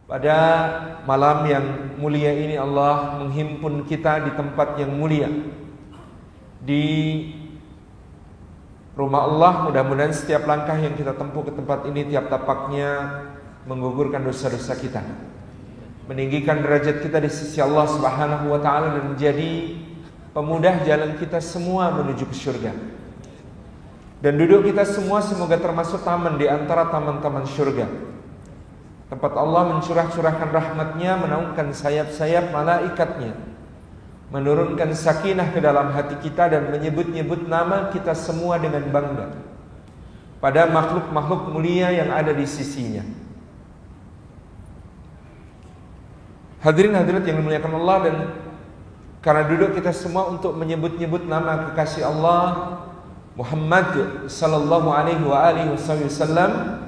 Pada malam yang mulia ini Allah menghimpun kita di tempat yang mulia, di rumah Allah. Mudah-mudahan setiap langkah yang kita tempuh ke tempat ini, tiap tapaknya menggugurkan dosa-dosa kita, meninggikan derajat kita di sisi Allah Subhanahu wa taala, dan menjadi pemudah jalan kita semua menuju ke surga. Dan duduk kita semua semoga termasuk taman di antara taman-taman surga, tempat Allah mencurah-curahkan rahmatnya, menaungkan sayap-sayap malaikatnya, menurunkan sakinah ke dalam hati kita, dan menyebut-nyebut nama kita semua dengan bangga pada makhluk-makhluk mulia yang ada di sisinya. Hadirin hadirat yang dimuliakan Allah, dan karena duduk kita semua untuk menyebut-nyebut nama kekasih Allah Muhammad sallallahu alaihi wasallam,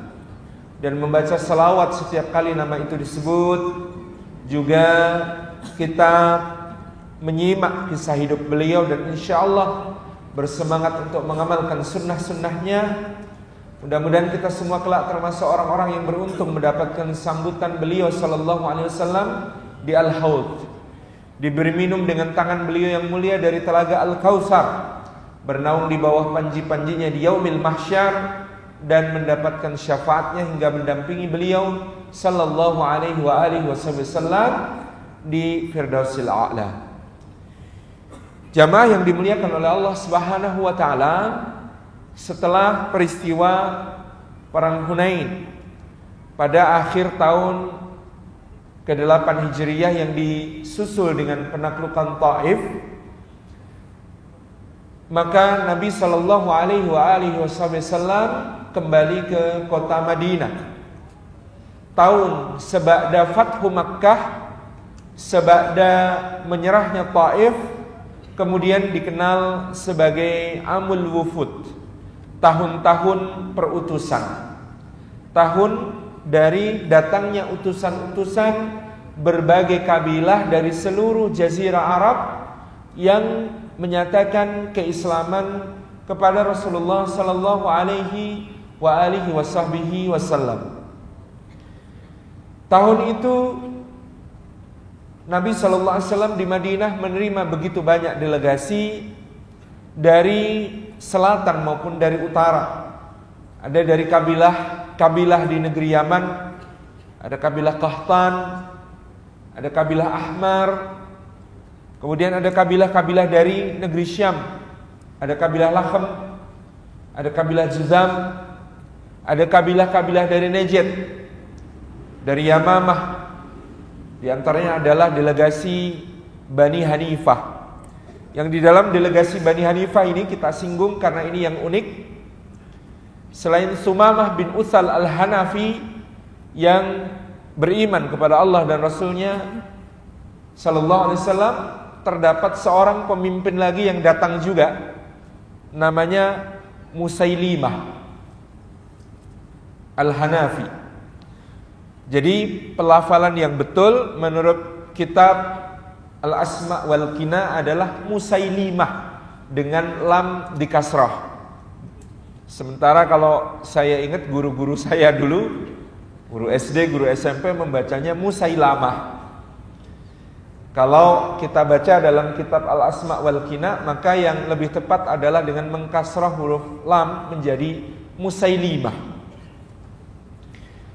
dan membaca salawat setiap kali nama itu disebut, juga kita menyimak kisah hidup beliau dan insya Allah bersemangat untuk mengamalkan sunnah-sunnahnya. Mudah-mudahan kita semua kelak termasuk orang-orang yang beruntung mendapatkan sambutan beliau sallallahu alaihi wasallam di Al-Haud, diberi minum dengan tangan beliau yang mulia dari telaga Al-Kautsar, bernaung di bawah panji-panjinya di yaumil mahsyar, dan mendapatkan syafaatnya hingga mendampingi beliau sallallahu alaihi wasallam di Firdausil A'la. Jamaah yang dimuliakan oleh Allah Subhanahu wa taala, setelah peristiwa perang Hunain pada akhir tahun ke-8 Hijriyah yang disusul dengan penaklukan Taif, maka Nabi sallallahu alaihi wasallam kembali ke kota Madinah. Tahun seba'da Fathu Makkah, seba'da menyerahnya Taif, kemudian dikenal sebagai Amul Wufud, tahun-tahun perutusan, tahun dari datangnya utusan-utusan berbagai kabilah dari seluruh jazirah Arab yang menyatakan keislaman kepada Rasulullah sallallahu alaihi wasallam. Tahun itu Nabi sallallahu alaihi wasallam di Madinah menerima begitu banyak delegasi dari selatan maupun dari utara. Ada dari kabilah di negeri Yaman, ada kabilah Qahtan, ada kabilah Ahmar, kemudian ada kabilah-kabilah dari negeri Syam, ada kabilah Lakhm, ada kabilah Juzam, ada kabilah-kabilah dari Najd, dari Yamamah. Di antaranya adalah delegasi Bani Hanifah. Yang di dalam delegasi Bani Hanifah ini kita singgung karena ini yang unik. Selain Sumamah bin Utsal al-Hanafi yang beriman kepada Allah dan Rasulnya sallallahu alaihi wasallam, terdapat seorang pemimpin lagi yang datang juga, namanya Musailimah al-Hanafi. Jadi pelafalan yang betul menurut kitab Al-Asma wal Kina adalah Musailimah dengan lam di kasrah. Sementara kalau saya ingat guru-guru saya dulu, guru SD, guru SMP membacanya Musailamah. Kalau kita baca dalam kitab Al-Asma wal Kina, maka yang lebih tepat adalah dengan mengkasrah huruf lam menjadi Musailimah.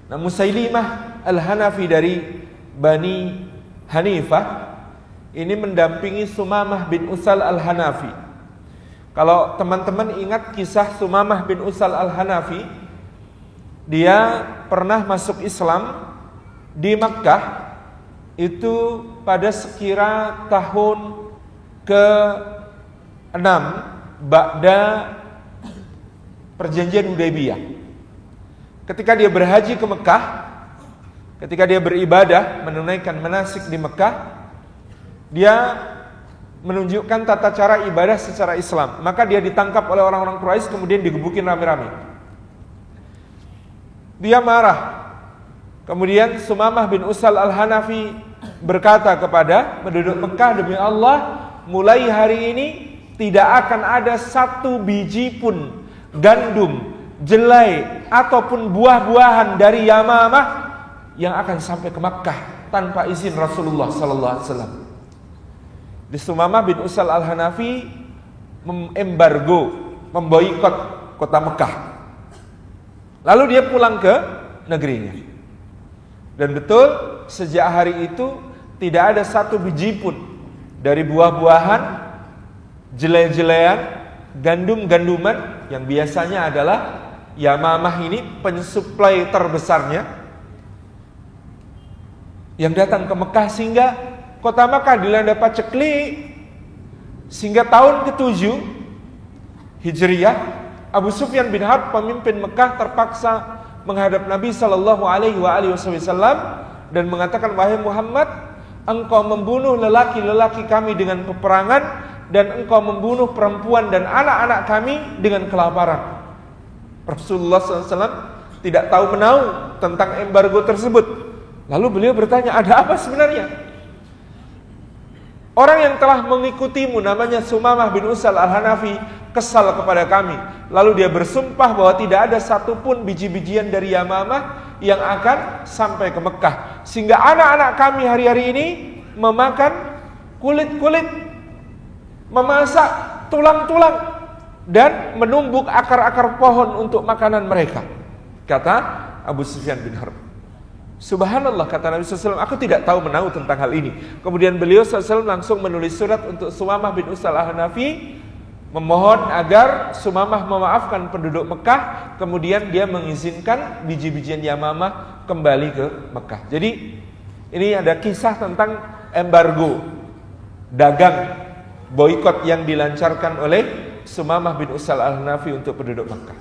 Nah, Musailimah al-Hanafi dari Bani Hanifah ini mendampingi Sumamah bin Utsal al-Hanafi. Kalau teman-teman ingat kisah Sumamah bin Utsal al-Hanafi, dia pernah masuk Islam di Makkah itu pada sekira tahun ke-6 ba'da perjanjian Hudaybiyah. Ketika dia berhaji ke Mekah, ketika dia beribadah menunaikan manasik di Mekah, dia menunjukkan tata cara ibadah secara Islam. Maka dia ditangkap oleh orang-orang Quraisy, kemudian digebukin rame-rame. Dia marah. Kemudian Sumamah bin Utsal al-Hanafi berkata kepada penduduk Mekah, demi Allah, mulai hari ini tidak akan ada satu biji pun gandum, jelai ataupun buah-buahan dari Yamamah yang akan sampai ke Makkah tanpa izin Rasulullah sallallahu alaihi wasallam. Di Sumamah bin Usal Al-Hanafi memembargo, memboikot kota Mekah. Lalu dia pulang ke negerinya. Dan betul, sejak hari itu tidak ada satu biji pun dari buah-buahan, jelai-jelaian, gandum-ganduman yang biasanya adalah Yamamah ini pensuplai terbesarnya yang datang ke Mekah, sehingga kota Mekah dilanda paceklik. Sehingga tahun ke-7 Hijriyah, Abu Sufyan bin Harb pemimpin Mekah terpaksa menghadap Nabi sallallahu alaihi wasallam dan mengatakan, "Wahai Muhammad, engkau membunuh lelaki-lelaki kami dengan peperangan dan engkau membunuh perempuan dan anak-anak kami dengan kelaparan." Rasulullah SAW tidak tahu menahu tentang embargo tersebut. Lalu beliau bertanya, "Ada apa sebenarnya?" Orang yang telah mengikutimu namanya Sumamah bin Usal Al-Hanafi kesal kepada kami. Lalu dia bersumpah bahwa tidak ada satupun biji-bijian dari Yamamah yang akan sampai ke Mekah. Sehingga anak-anak kami hari-hari ini memakan kulit-kulit, memasak tulang-tulang, dan menumbuk akar-akar pohon untuk makanan mereka. Kata Abu Sufyan bin Harb. Subhanallah, kata Nabi SAW, aku tidak tahu menahu tentang hal ini. Kemudian beliau SAW langsung menulis surat untuk Sumamah bin Usal Al-Hanafi, memohon agar Sumamah memaafkan penduduk Mekah. Kemudian dia mengizinkan biji-bijian Yamamah kembali ke Mekah. Jadi ini ada kisah tentang embargo dagang, boikot yang dilancarkan oleh Sumamah bin Usal Al-Hanafi untuk penduduk Mekah.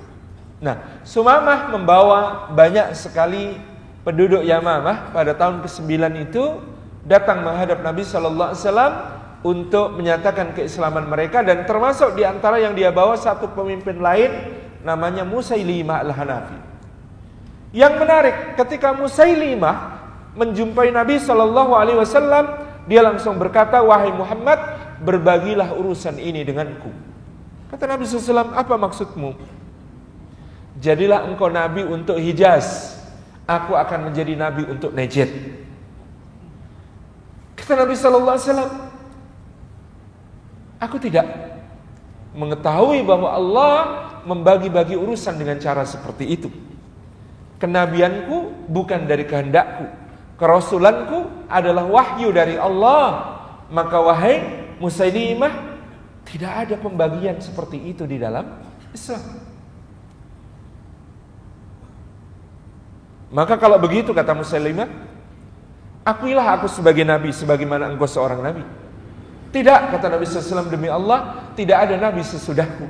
Nah, Sumamah membawa banyak sekali penduduk Yamamah pada tahun ke-9 itu datang menghadap Nabi sallallahu alaihi wasallam untuk menyatakan keislaman mereka, dan termasuk di antara yang dia bawa satu pemimpin lain namanya Musailimah Al-Hanafi. Yang menarik, ketika Musailimah menjumpai Nabi sallallahu alaihi wasallam, dia langsung berkata, "Wahai Muhammad, berbagilah urusan ini denganku." Kata Nabi sallallahu alaihi wasallam, "Apa maksudmu?" "Jadilah engkau nabi untuk Hijaz, aku akan menjadi nabi untuk Najd." Kata Nabi sallallahu alaihi wasallam, "Aku tidak mengetahui bahwa Allah membagi-bagi urusan dengan cara seperti itu. Kenabianku bukan dari kehendakku, kerasulanku adalah wahyu dari Allah. Maka wahai Musailimah, tidak ada pembagian seperti itu di dalam Islam." Maka kalau begitu, kata Musailimah, akuilah aku sebagai nabi sebagaimana engkau seorang nabi. Tidak, kata Nabi SAW, demi Allah, tidak ada nabi sesudahku.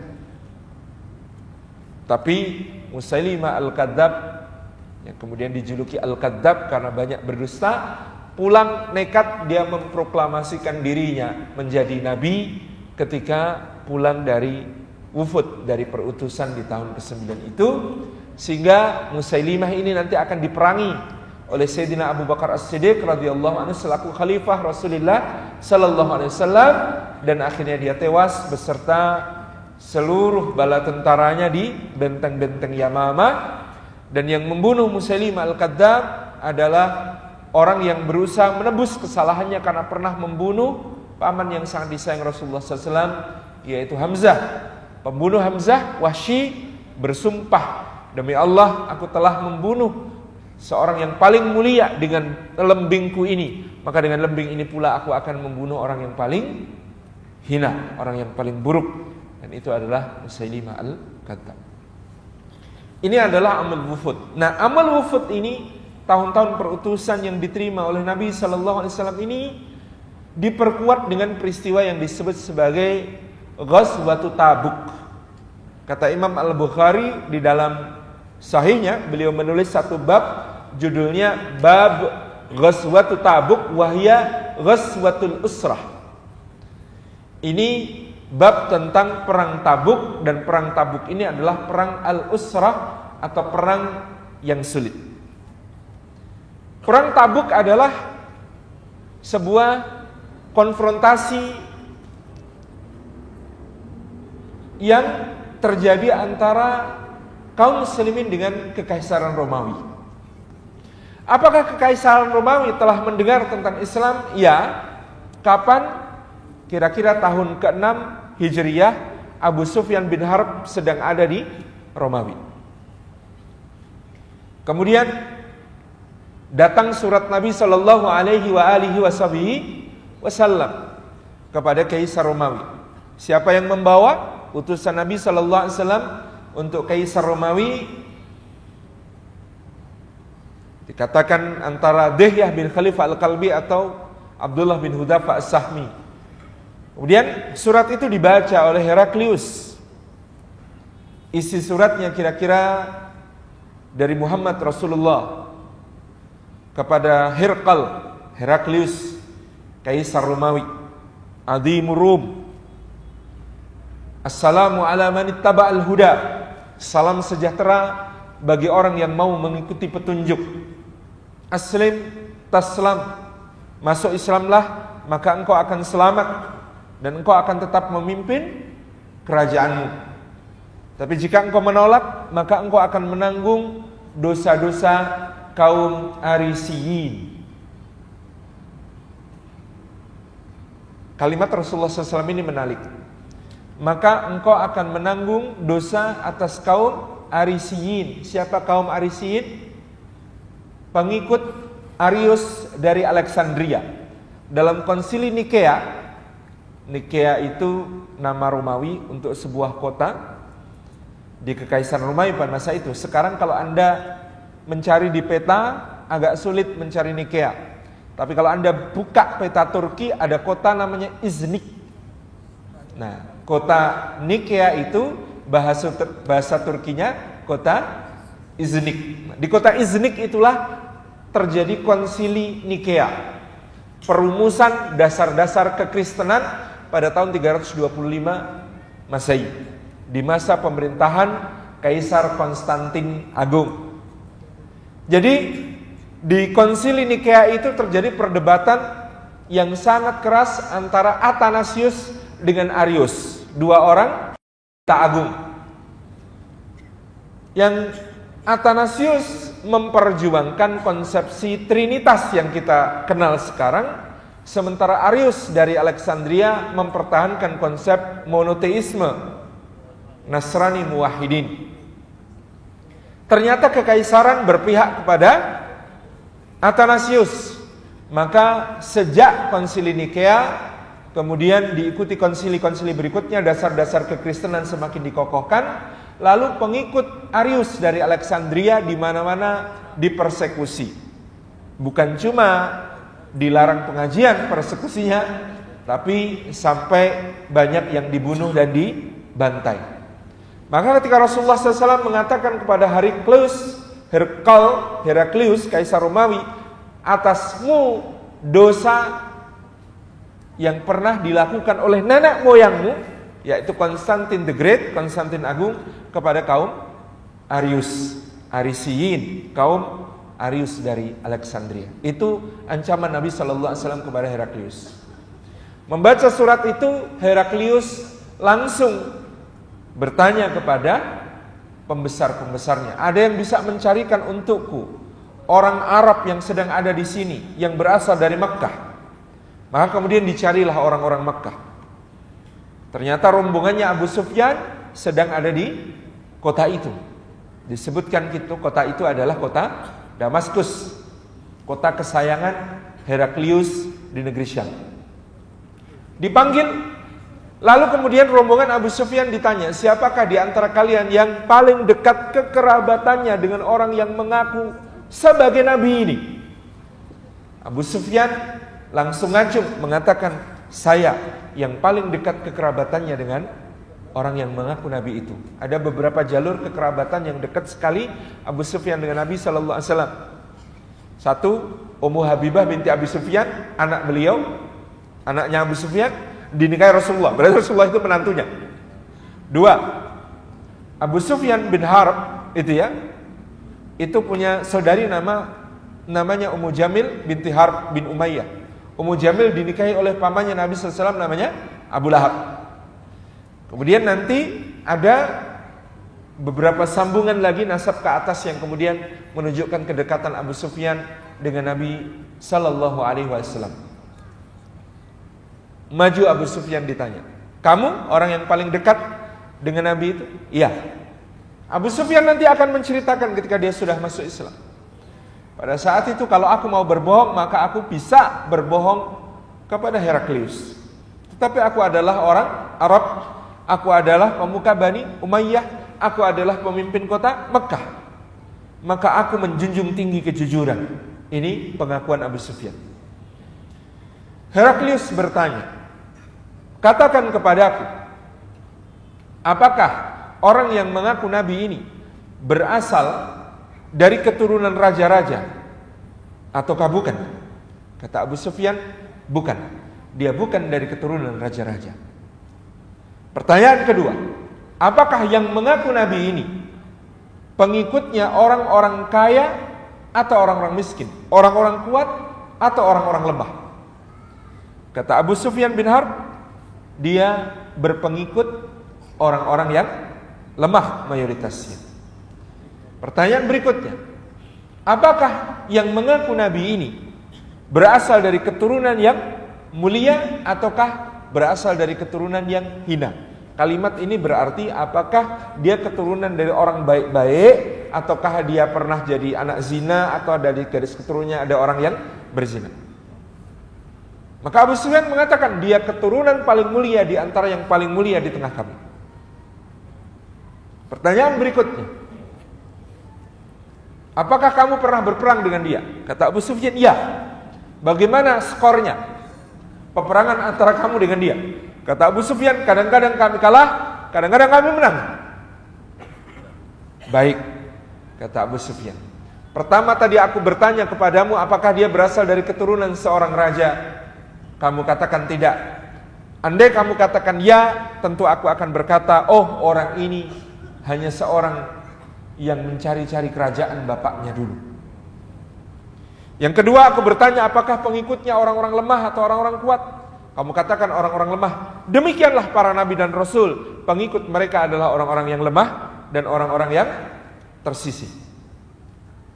Tapi Musailimah Al-Kadzab, yang kemudian dijuluki Al-Kadzab karena banyak berdusta, pulang nekat dia memproklamasikan dirinya menjadi nabi ketika pulang dari wufud, dari perutusan di tahun ke-9 itu. Sehingga Musailimah ini nanti akan diperangi oleh Sayyidina Abu Bakar As-Siddiq radhiyallahu anhu selaku khalifah Rasulullah sallallahu alaihi wasallam, dan akhirnya dia tewas beserta seluruh bala tentaranya di benteng-benteng Yamamah. Dan yang membunuh Musailimah Al-Kadzab adalah orang yang berusaha menebus kesalahannya karena pernah membunuh paman yang sangat disayang Rasulullah SAW, yaitu Hamzah. Pembunuh Hamzah, Wahsy, bersumpah, "Demi Allah, aku telah membunuh seorang yang paling mulia dengan lembingku ini. Maka dengan lembing ini pula aku akan membunuh orang yang paling hina, orang yang paling buruk." Dan itu adalah Musailimah Al-Kadzab. Ini adalah amal wufud. Nah, amal wufud ini, tahun-tahun perutusan yang diterima oleh Nabi sallallahu alaihi wasallam ini diperkuat dengan peristiwa yang disebut sebagai Ghazwatut Tabuk. Kata Imam Al-Bukhari di dalam sahihnya, beliau menulis satu bab, judulnya Bab Ghazwatut Tabuk wahya Ghazwatul Usrah. Ini bab tentang perang Tabuk, dan perang Tabuk ini adalah perang Al-Usrah atau perang yang sulit. Perang Tabuk adalah sebuah konfrontasi yang terjadi antara kaum muslimin dengan kekaisaran Romawi. Apakah Kekaisaran Romawi telah mendengar tentang Islam? Ya. Kapan? Kira-kira tahun ke-6 Hijriyah, Abu Sufyan bin Harb sedang ada di Romawi. Kemudian datang surat Nabi sallallahu alaihi wasallam kepada Kaisar Romawi. Siapa yang membawa? Utusan Nabi sallallahu alaihi wasallam untuk Kaisar Romawi. Dikatakan antara Dihyah bin Khalifah Al-Kalbi atau Abdullah bin Hudzafa As-Sahmi. Kemudian surat itu dibaca oleh Heraklius. Isi suratnya kira-kira dari Muhammad Rasulullah kepada Heraklius, Kaisar Romawi, Adhimur Rum. Assalamu ala man ittaba'al huda. Salam sejahtera bagi orang yang mau mengikuti petunjuk. Aslim taslam. Masuk Islamlah, maka engkau akan selamat dan engkau akan tetap memimpin kerajaanmu. Tapi jika engkau menolak, maka engkau akan menanggung dosa-dosa kaum Arisiyin. Kalimat Rasulullah SAW ini menarik. Maka engkau akan menanggung dosa atas kaum Arisiyin. Siapa kaum Arisiyin? Pengikut Arius dari Alexandria. Dalam konsili Nikea itu nama Romawi untuk sebuah kota di Kekaisaran Romawi pada masa itu. Sekarang kalau Anda mencari di peta agak sulit mencari Nikea. Tapi kalau Anda buka peta Turki ada kota namanya Iznik. Nah, kota Nikea itu bahasa Turkinya kota Iznik. Di kota Iznik itulah terjadi konsili Nikea, perumusan dasar-dasar kekristenan pada tahun 325 Masehi di masa pemerintahan Kaisar Konstantin Agung. Jadi di konsili Nikea itu terjadi perdebatan yang sangat keras antara Athanasius dengan Arius, dua orang tak agung. Yang Athanasius memperjuangkan konsepsi Trinitas yang kita kenal sekarang, sementara Arius dari Alexandria mempertahankan konsep monoteisme, Nasrani Muwahhidin. Ternyata kekaisaran berpihak kepada Athanasius. Maka sejak konsili Nikea, kemudian diikuti konsili-konsili berikutnya, dasar-dasar kekristenan semakin dikokohkan. Lalu pengikut Arius dari Alexandria di mana-mana dipersekusi. Bukan cuma dilarang pengajian persekusinya, tapi sampai banyak yang dibunuh dan dibantai. Maka ketika Rasulullah SAW mengatakan kepada Heraklius, Kaisar Romawi, atasmu dosa yang pernah dilakukan oleh nenek moyangmu, yaitu Konstantin the Great, Konstantin Agung, kepada kaum Arisiyin, kaum Arius dari Alexandria. Itu ancaman Nabi SAW kepada Heraklius. Membaca surat itu, Heraklius langsung bertanya kepada pembesar-pembesarnya, ada yang bisa mencarikan untukku orang Arab yang sedang ada di sini, yang berasal dari Mekkah? Maka kemudian dicarilah orang-orang Mekkah. Ternyata rombongannya Abu Sufyan sedang ada di kota itu. Disebutkan gitu, kota itu adalah kota Damaskus, kota kesayangan Heraklius di negeri Syam. Dipanggil, lalu kemudian rombongan Abu Sufyan ditanya, siapakah di antara kalian yang paling dekat kekerabatannya dengan orang yang mengaku sebagai nabi ini? Abu Sufyan langsung ngacung mengatakan, saya yang paling dekat kekerabatannya dengan orang yang mengaku nabi itu. Ada beberapa jalur kekerabatan yang dekat sekali Abu Sufyan dengan Nabi sallallahu alaihi wasallam. Satu, Ummu Habibah binti Abi Sufyan, anak beliau, anaknya Abu Sufyan, dinikahi Rasulullah. Berarti Rasulullah itu menantunya. Dua, Abu Sufyan bin Harb itu punya saudari namanya Ummu Jamil binti Harb bin Umayyah. Ummu Jamil dinikahi oleh pamannya Nabi sallallahu alaihi wasallam namanya Abu Lahab. Kemudian nanti ada beberapa sambungan lagi nasab ke atas yang kemudian menunjukkan kedekatan Abu Sufyan dengan Nabi Sallallahu Alaihi Wasallam. Maju Abu Sufyan ditanya, kamu orang yang paling dekat dengan Nabi itu? Iya. Abu Sufyan nanti akan menceritakan ketika dia sudah masuk Islam. Pada saat itu kalau aku mau berbohong, maka aku bisa berbohong kepada Heraklius. Tetapi aku adalah orang Arab, aku adalah pemuka Bani Umayyah, aku adalah pemimpin kota Mekah. Maka aku menjunjung tinggi kejujuran. Ini pengakuan Abu Sufyan. Heraklius bertanya, katakan kepadaku, apakah orang yang mengaku Nabi ini berasal dari keturunan raja-raja ataukah bukan? Kata Abu Sufyan, bukan. Dia bukan dari keturunan raja-raja. Pertanyaan kedua, apakah yang mengaku Nabi ini pengikutnya orang-orang kaya atau orang-orang miskin, orang-orang kuat atau orang-orang lemah? Kata Abu Sufyan bin Harb, dia berpengikut orang-orang yang lemah mayoritasnya. Pertanyaan berikutnya, apakah yang mengaku Nabi ini berasal dari keturunan yang mulia ataukah berasal dari keturunan yang hina? Kalimat ini berarti apakah dia keturunan dari orang baik-baik ataukah dia pernah jadi anak zina atau dari garis keturunannya ada orang yang berzina. Maka Abu Sufyan mengatakan dia keturunan paling mulia di antara yang paling mulia di tengah kami. Pertanyaan berikutnya, apakah kamu pernah berperang dengan dia? Kata Abu Sufyan, iya. Bagaimana skornya peperangan antara kamu dengan dia? Kata Abu Sufyan, kadang-kadang kami kalah, kadang-kadang kami menang. Baik, kata Abu Sufyan. Pertama tadi aku bertanya kepadamu, apakah dia berasal dari keturunan seorang raja? Kamu katakan tidak. Andai kamu katakan ya, tentu aku akan berkata, oh orang ini hanya seorang yang mencari-cari kerajaan bapaknya dulu. Yang kedua aku bertanya, apakah pengikutnya orang-orang lemah atau orang-orang kuat? Kamu katakan orang-orang lemah. Demikianlah para nabi dan rasul, pengikut mereka adalah orang-orang yang lemah dan orang-orang yang tersisih.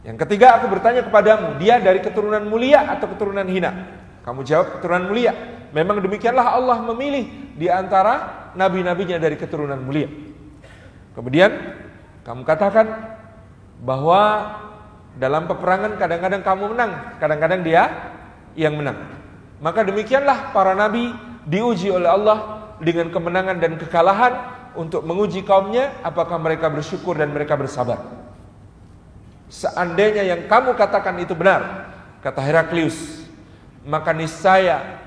Yang ketiga aku bertanya kepadamu, dia dari keturunan mulia atau keturunan hina? Kamu jawab keturunan mulia. Memang demikianlah Allah memilih di antara nabi-nabinya dari keturunan mulia. Kemudian kamu katakan bahwa dalam peperangan kadang-kadang kamu menang, kadang-kadang dia yang menang. Maka demikianlah para nabi diuji oleh Allah dengan kemenangan dan kekalahan untuk menguji kaumnya apakah mereka bersyukur dan mereka bersabar. Seandainya yang kamu katakan itu benar, kata Heraklius, maka niscaya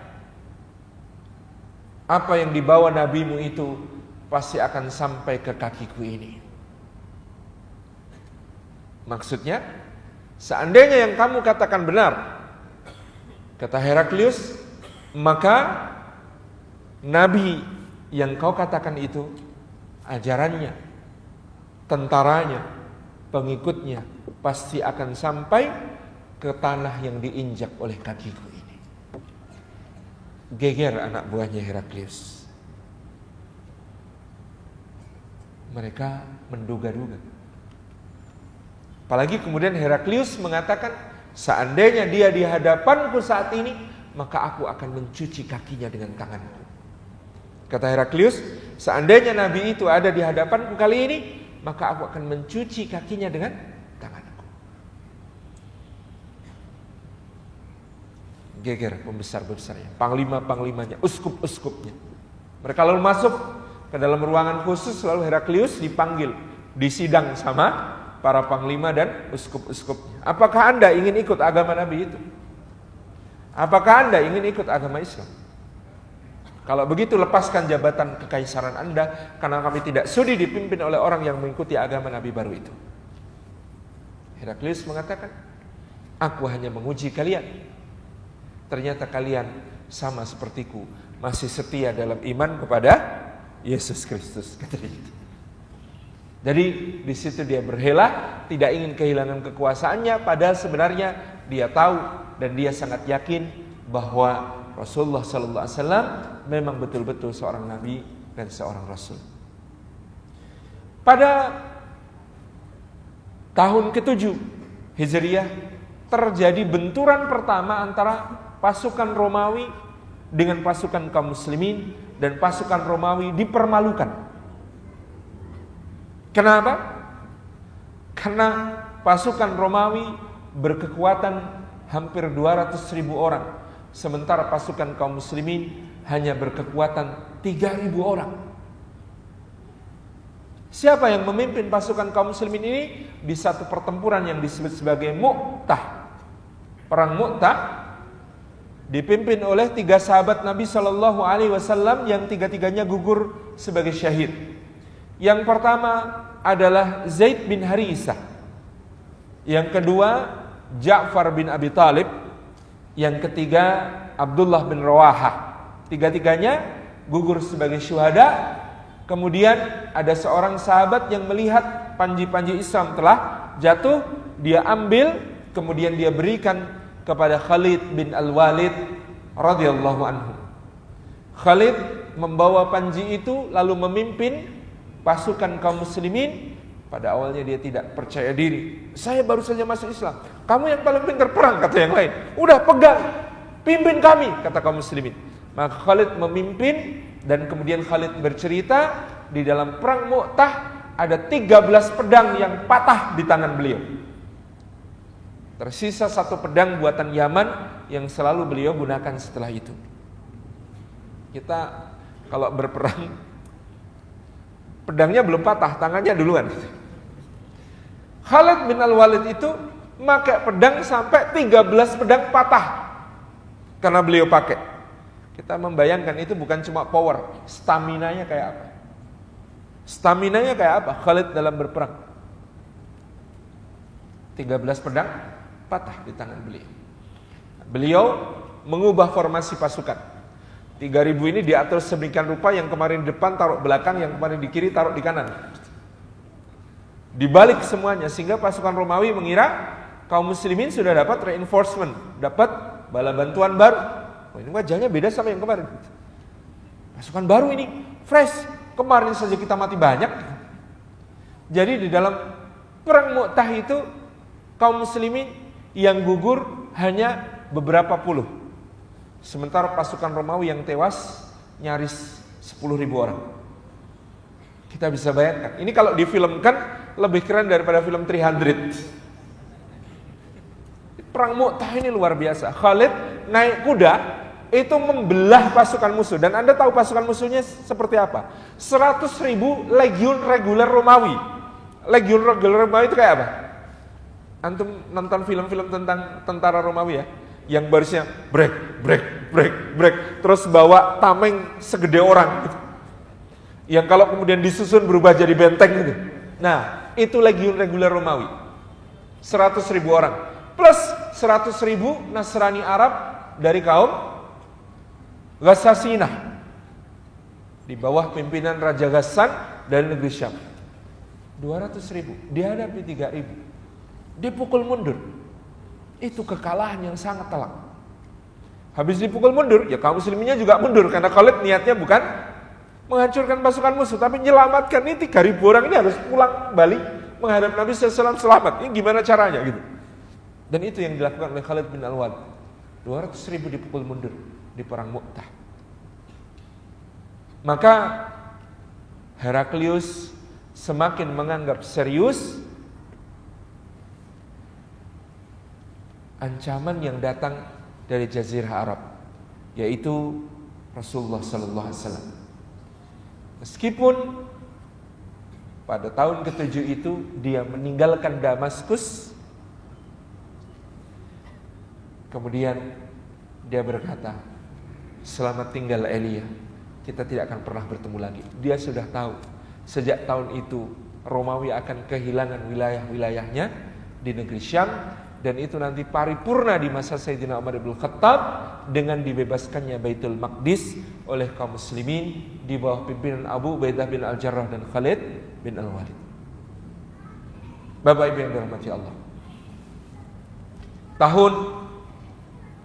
apa yang dibawa nabimu itu pasti akan sampai ke kakiku ini. Maksudnya, seandainya yang kamu katakan benar, kata Heraklius, maka nabi yang kau katakan itu, ajarannya, tentaranya, pengikutnya pasti akan sampai ke tanah yang diinjak oleh kakiku ini. Geger anak buahnya Heraklius. Mereka menduga-duga. Apalagi kemudian Heraklius mengatakan, seandainya dia di hadapanku saat ini, maka aku akan mencuci kakinya dengan tanganku. Kata Heraklius, seandainya nabi itu ada di hadapanku kali ini, maka aku akan mencuci kakinya dengan tanganku. Geger pembesar-pembesarnya, panglima-panglimanya, uskup-uskupnya. Mereka lalu masuk ke dalam ruangan khusus, lalu Heraklius dipanggil, disidang sama para panglima dan uskup-uskupnya. Apakah Anda ingin ikut agama Nabi itu? Apakah Anda ingin ikut agama Islam? Kalau begitu lepaskan jabatan kekaisaran Anda, karena kami tidak sudi dipimpin oleh orang yang mengikuti agama Nabi baru itu. Heraklius mengatakan, aku hanya menguji kalian. Ternyata kalian sama sepertiku, masih setia dalam iman kepada Yesus Kristus. Jadi di situ dia berhela, tidak ingin kehilangan kekuasaannya, padahal sebenarnya dia tahu dan dia sangat yakin bahwa Rasulullah sallallahu alaihi wasallam memang betul-betul seorang nabi dan seorang rasul. Pada tahun ke-7 Hijriah terjadi benturan pertama antara pasukan Romawi dengan pasukan kaum muslimin, dan pasukan Romawi dipermalukan. Kenapa? Karena pasukan Romawi berkekuatan hampir 200.000 orang, sementara pasukan kaum muslimin hanya berkekuatan 3.000 orang. Siapa yang memimpin pasukan kaum muslimin ini? Di satu pertempuran yang disebut sebagai Mu'tah. Perang Mu'tah dipimpin oleh 3 sahabat Nabi Shallallahu Alaihi Wasallam yang tiga-tiganya gugur sebagai syahid. Yang pertama adalah Zaid bin Harisah, yang kedua Ja'far bin Abi Talib, yang ketiga Abdullah bin Rawahah. Tiga-tiganya gugur sebagai syuhada. Kemudian ada seorang sahabat yang melihat panji-panji Islam telah jatuh, dia ambil, kemudian dia berikan kepada Khalid bin Al-Walid radhiyallahu anhu. Khalid membawa panji itu lalu memimpin pasukan kaum muslimin. Pada awalnya dia tidak percaya diri. Saya baru saja masuk Islam. Kamu yang paling pintar perang, kata yang lain. Udah pegang, pimpin kami, kata kaum muslimin. Maka Khalid memimpin, dan kemudian Khalid bercerita di dalam perang Mu'tah ada 13 pedang yang patah di tangan beliau. Tersisa 1 pedang buatan Yaman yang selalu beliau gunakan setelah itu. Kita kalau berperang, pedangnya belum patah, tangannya duluan. Khalid bin Al-Walid itu pakai pedang sampai 13 pedang patah karena beliau pakai. Kita membayangkan itu bukan cuma power, staminanya kayak apa? Staminanya kayak apa Khalid dalam berperang? 13 pedang patah di tangan beliau. Beliau mengubah formasi pasukan. 3.000 ini diatur sedemikian rupa, yang kemarin di depan taruh belakang, yang kemarin di kiri taruh di kanan. Dibalik semuanya, sehingga pasukan Romawi mengira kaum muslimin sudah dapat reinforcement, dapat bala bantuan baru. Oh, ini wajahnya beda sama yang kemarin. Pasukan baru ini fresh. Kemarin saja kita mati banyak. Jadi di dalam perang Mu'tah itu kaum muslimin yang gugur hanya beberapa puluh, sementara pasukan Romawi yang tewas nyaris 10.000 orang. Kita bisa bayangkan, ini kalau difilmkan lebih keren daripada film 300. Perang Mu'tah ini luar biasa. Khalid naik kuda itu membelah pasukan musuh. Dan Anda tahu pasukan musuhnya seperti apa? 100.000 legiun reguler Romawi. Legiun reguler Romawi itu kayak apa? Antum nonton film-film tentang tentara Romawi ya, yang barisnya break, terus bawa tameng segede orang gitu. Yang kalau kemudian disusun berubah jadi benteng gitu. Nah, itu legiun reguler Romawi. 100.000 orang plus 100.000 Nasrani Arab dari kaum Ghassasinah di bawah pimpinan Raja Ghassan dari negeri Syam. 200.000 dihadapi 3.000. Dipukul mundur. Itu kekalahan yang sangat telak. Habis dipukul mundur, ya kaum musliminnya juga mundur, karena Khalid niatnya bukan menghancurkan pasukan musuh, tapi menyelamatkan. Ini 3.000 orang ini harus pulang balik menghadap Nabi SAW selamat. Ini gimana caranya gitu. Dan itu yang dilakukan oleh Khalid bin Al-Walid. 200.000 dipukul mundur di perang Mu'tah. Maka Heraklius semakin menganggap serius ancaman yang datang dari Jazirah Arab, yaitu Rasulullah Sallallahu Alaihi Wasallam. Meskipun pada tahun ke-7 itu dia meninggalkan Damaskus, kemudian dia berkata, selamat tinggal Elia, kita tidak akan pernah bertemu lagi. Dia sudah tahu sejak tahun itu Romawi akan kehilangan wilayah-wilayahnya di negeri Syam. Dan itu nanti paripurna di masa Sayyidina Umar bin Khattab dengan dibebaskannya Baitul Maqdis oleh kaum muslimin di bawah pimpinan Abu Ubaidah bin Al-Jarrah dan Khalid bin Al-Walid. Bapak Ibu yang dirahmati Allah, tahun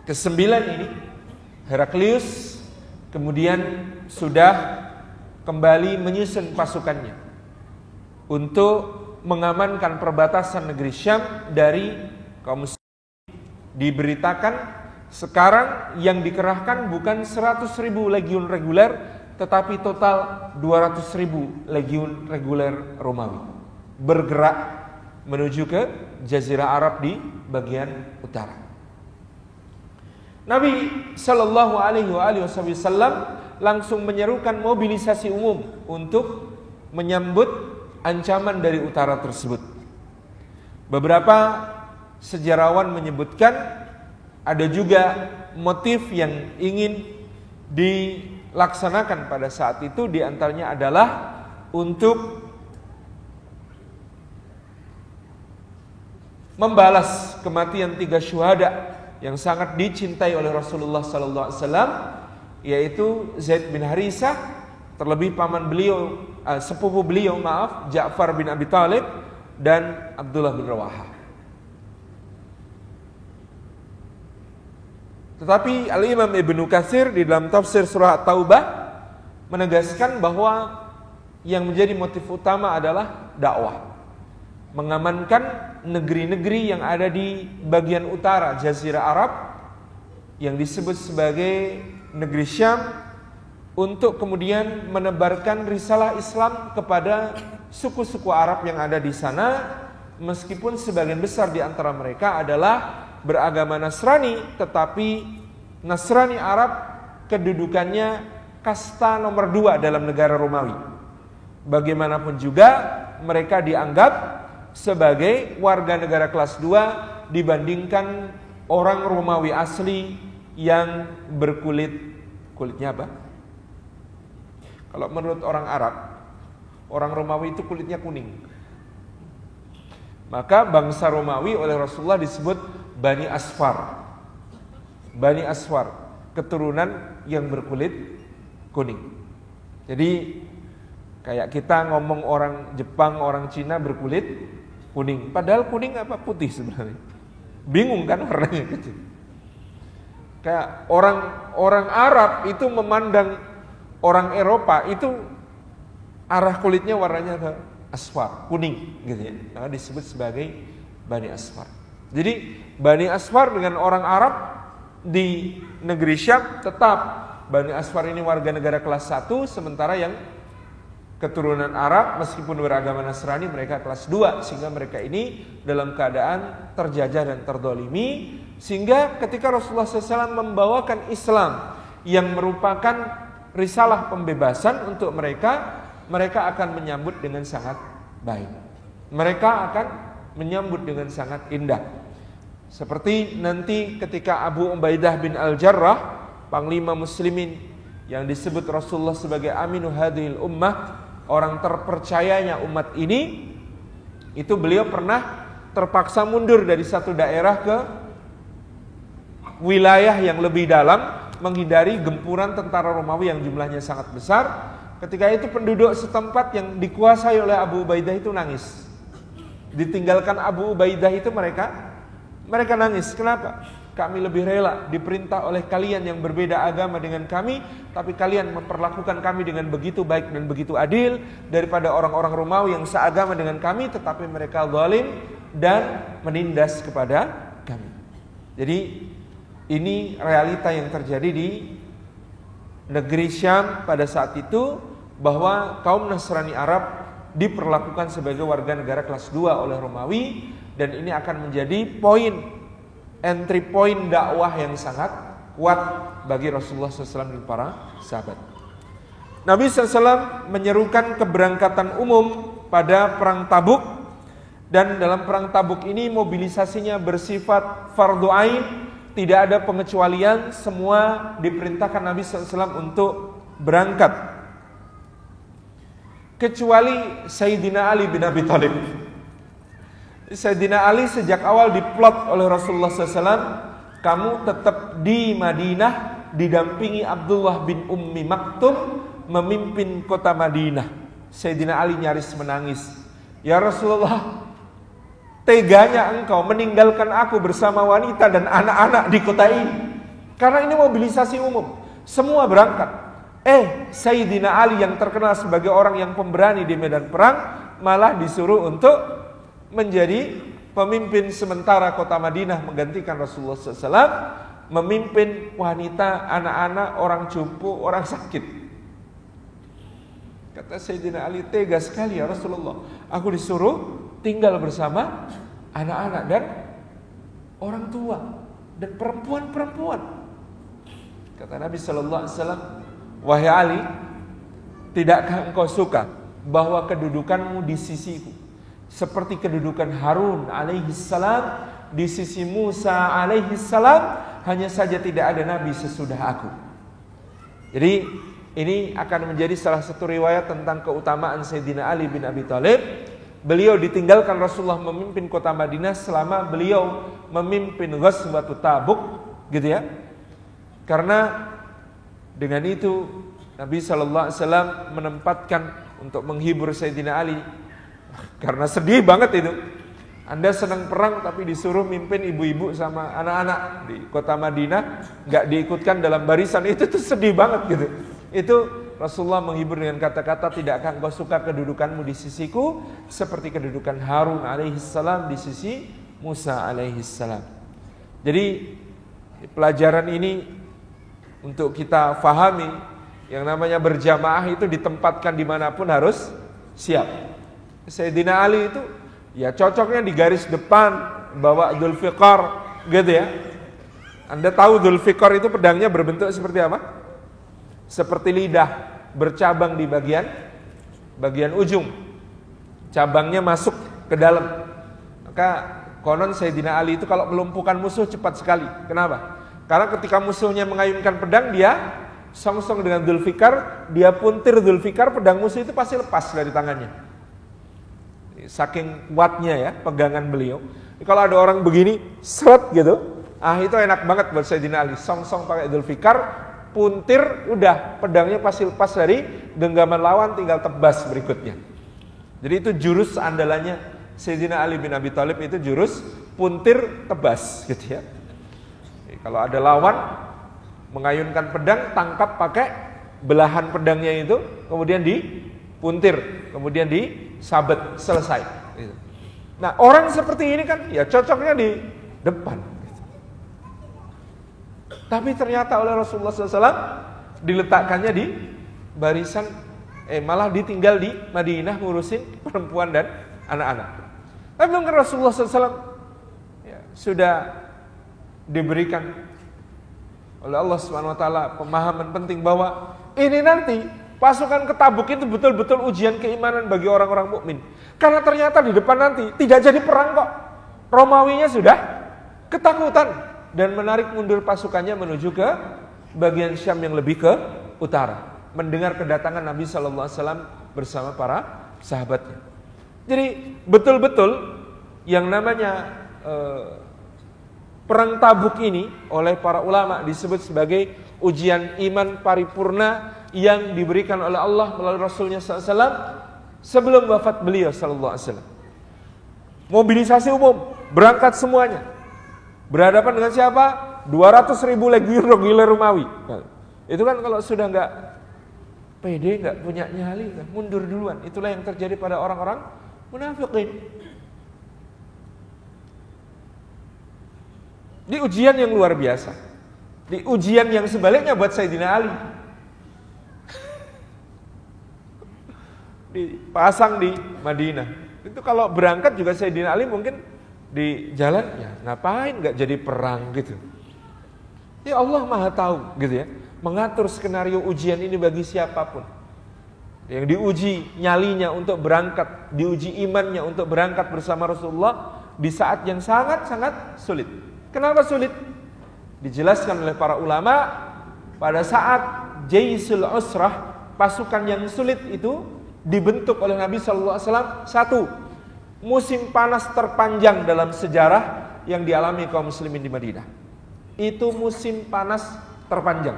ke-9 ini Heraklius kemudian sudah kembali menyusun pasukannya untuk mengamankan perbatasan negeri Syam dari kaum muslimin. Diberitakan sekarang yang dikerahkan bukan 100.000 legiun reguler, tetapi total 200.000 legiun reguler Romawi bergerak menuju ke Jazirah Arab di bagian utara. Nabi Shallallahu Alaihi Wasallam langsung menyerukan mobilisasi umum untuk menyambut ancaman dari utara tersebut. Beberapa sejarawan menyebutkan ada juga motif yang ingin dilaksanakan pada saat itu, di antaranya adalah untuk membalas kematian 3 syuhada yang sangat dicintai oleh Rasulullah sallallahu alaihi wasallam, yaitu Zaid bin Harisah, terlebih paman beliau, sepupu beliau Ja'far bin Abi Thalib, dan Abdullah bin Rawahah. Tetapi Al-Imam Ibnu Katsir di dalam tafsir surah At-Taubah menegaskan bahwa yang menjadi motif utama adalah dakwah, mengamankan negeri-negeri yang ada di bagian utara Jazirah Arab yang disebut sebagai negeri Syam, untuk kemudian menebarkan risalah Islam kepada suku-suku Arab yang ada di sana, meskipun sebagian besar di antara mereka adalah beragama Nasrani, tetapi Nasrani Arab kedudukannya kasta nomor 2 dalam negara Romawi. Bagaimanapun juga mereka dianggap sebagai warga negara kelas 2 dibandingkan orang Romawi asli yang kulitnya apa? Kalau menurut orang Arab, orang Romawi itu kulitnya kuning. Maka bangsa Romawi oleh Rasulullah disebut Bani Asfar. Bani Asfar, keturunan yang berkulit kuning. Jadi kayak kita ngomong orang Jepang, orang Cina berkulit kuning, padahal kuning apa? Putih sebenarnya. Bingung kan warnanya gitu. Kayak orang Arab itu memandang orang Eropa itu arah kulitnya warnanya ke asfar, kuning gitu ya. Maka disebut sebagai Bani Asfar. Jadi Bani Asfar dengan orang Arab di negeri Syam, tetap Bani Asfar ini warga negara kelas 1, sementara yang keturunan Arab meskipun beragama Nasrani mereka kelas 2, sehingga mereka ini dalam keadaan terjajah dan terdolimi. Sehingga ketika Rasulullah SAW membawakan Islam yang merupakan risalah pembebasan untuk mereka, mereka akan menyambut dengan sangat baik. Mereka akan menyambut dengan sangat indah. Seperti nanti ketika Abu Ubaidah bin Al-Jarrah, panglima muslimin yang disebut Rasulullah sebagai Aminu hadhil ummah, orang terpercayanya umat ini, itu beliau pernah terpaksa mundur dari satu daerah ke wilayah yang lebih dalam, menghindari gempuran tentara Romawi yang jumlahnya sangat besar. Ketika itu penduduk setempat yang dikuasai oleh Abu Ubaidah itu nangis. Ditinggalkan Abu Ubaidah itu mereka nangis. Kenapa? Kami lebih rela diperintah oleh kalian yang berbeda agama dengan kami, tapi kalian memperlakukan kami dengan begitu baik dan begitu adil, daripada orang-orang Romawi yang seagama dengan kami tetapi mereka zalim dan menindas kepada kami. Jadi ini realita yang terjadi di negeri Syam pada saat itu, bahwa kaum Nasrani Arab diperlakukan sebagai warga negara kelas 2 oleh Romawi, dan ini akan menjadi entry point dakwah yang sangat kuat bagi Rasulullah SAW dan para sahabat. Nabi SAW menyerukan keberangkatan umum pada perang Tabuk, dan dalam perang Tabuk ini mobilisasinya bersifat fardhu ain, tidak ada pengecualian, semua diperintahkan Nabi SAW untuk berangkat, kecuali Sayyidina Ali bin Abi Thalib. Sayyidina Ali sejak awal diplot oleh Rasulullah SAW, kamu tetap di Madinah didampingi Abdullah bin Ummi Maktum memimpin kota Madinah. Sayyidina Ali nyaris menangis. Ya Rasulullah, teganya engkau meninggalkan aku bersama wanita dan anak-anak di kota ini. Karena ini mobilisasi umum, semua berangkat. Sayyidina Ali yang terkenal sebagai orang yang pemberani di medan perang malah disuruh untuk menjadi pemimpin sementara kota Madinah, menggantikan Rasulullah SAW, memimpin wanita, anak-anak, orang jompo, orang sakit. Kata Sayyidina Ali, tega sekali ya Rasulullah, aku disuruh tinggal bersama anak-anak dan orang tua dan perempuan-perempuan. Kata Nabi SAW, wahai Ali, tidakkah engkau suka bahwa kedudukanmu di sisiku seperti kedudukan Harun alaihissalam di sisi Musa alaihissalam, hanya saja tidak ada nabi sesudah aku. Jadi ini akan menjadi salah satu riwayat tentang keutamaan Sayyidina Ali bin Abi Thalib. Beliau ditinggalkan Rasulullah memimpin kota Madinah selama beliau memimpin Ghazwatut Tabuk, gitu ya. Karena dengan itu Nabi SAW menempatkan untuk menghibur Sayyidina Ali, karena sedih banget itu. Anda senang perang tapi disuruh mimpin ibu-ibu sama anak-anak di kota Madinah, nggak diikutkan dalam barisan, itu tuh sedih banget gitu. Itu Rasulullah menghibur dengan kata-kata, tidakkah engkau suka kedudukanmu di sisiku seperti kedudukan Harun alaihissalam di sisi Musa alaihissalam. Jadi pelajaran ini untuk kita fahami, yang namanya berjamaah itu ditempatkan dimanapun harus siap. Sayyidina Ali itu ya cocoknya di garis depan, bawa Dzulfiqar gitu ya. Anda tahu Dzulfiqar itu pedangnya berbentuk seperti apa? Seperti lidah, bercabang di bagian ujung. Cabangnya masuk ke dalam. Maka konon Sayyidina Ali itu kalau melumpuhkan musuh cepat sekali. Kenapa? Karena ketika musuhnya mengayunkan pedang, dia song-song dengan Dzulfiqar, dia puntir Dzulfiqar, pedang musuh itu pasti lepas dari tangannya. Saking kuatnya ya pegangan beliau. Kalau ada orang begini, seret gitu, itu enak banget buat Sayyidina Ali. Song-song pakai Dzulfiqar, puntir, udah pedangnya pasti lepas dari genggaman lawan, tinggal tebas berikutnya. Jadi itu jurus andalannya Sayyidina Ali bin Abi Thalib, itu jurus puntir tebas gitu ya. Kalau ada lawan mengayunkan pedang, tangkap pakai belahan pedangnya itu, kemudian dipuntir, kemudian disabet, selesai. Nah, orang seperti ini kan ya cocoknya di depan. Tapi ternyata oleh Rasulullah SAW diletakkannya di barisan, malah ditinggal di Madinah ngurusin perempuan dan anak-anak. Tapi mungkin Rasulullah SAW ya, sudah diberikan oleh Allah Subhanahu wa taala pemahaman penting bahwa ini nanti pasukan ke Tabuk itu betul-betul ujian keimanan bagi orang-orang mukmin. Karena ternyata di depan nanti tidak jadi perang kok. Romawinya sudah ketakutan dan menarik mundur pasukannya menuju ke bagian Syam yang lebih ke utara, mendengar kedatangan Nabi sallallahu alaihi wasallam bersama para sahabatnya. Jadi betul-betul yang namanya perang Tabuk ini oleh para ulama disebut sebagai ujian iman paripurna yang diberikan oleh Allah melalui Rasulnya SAW sebelum wafat beliau SAW. Mobilisasi umum, berangkat semuanya. Berhadapan dengan siapa? 200.000 legiun Romawi. Nah, itu kan kalau sudah nggak pede, nggak punya nyali, mundur duluan. Itulah yang terjadi pada orang-orang munafikin. Di ujian yang luar biasa. Di ujian yang sebaliknya buat Sayyidina Ali. Dipasang di Madinah. Itu kalau berangkat juga Sayyidina Ali mungkin di jalan, ya ngapain nggak jadi perang gitu. Ya Allah Maha tahu gitu ya. Mengatur skenario ujian ini bagi siapapun. Yang diuji nyalinya untuk berangkat, diuji imannya untuk berangkat bersama Rasulullah di saat yang sangat-sangat sulit. Kenapa sulit? Dijelaskan oleh para ulama, pada saat Jaisul Usrah, pasukan yang sulit itu dibentuk oleh Nabi SAW. Satu, musim panas terpanjang dalam sejarah yang dialami kaum muslimin di Madinah. Itu musim panas terpanjang.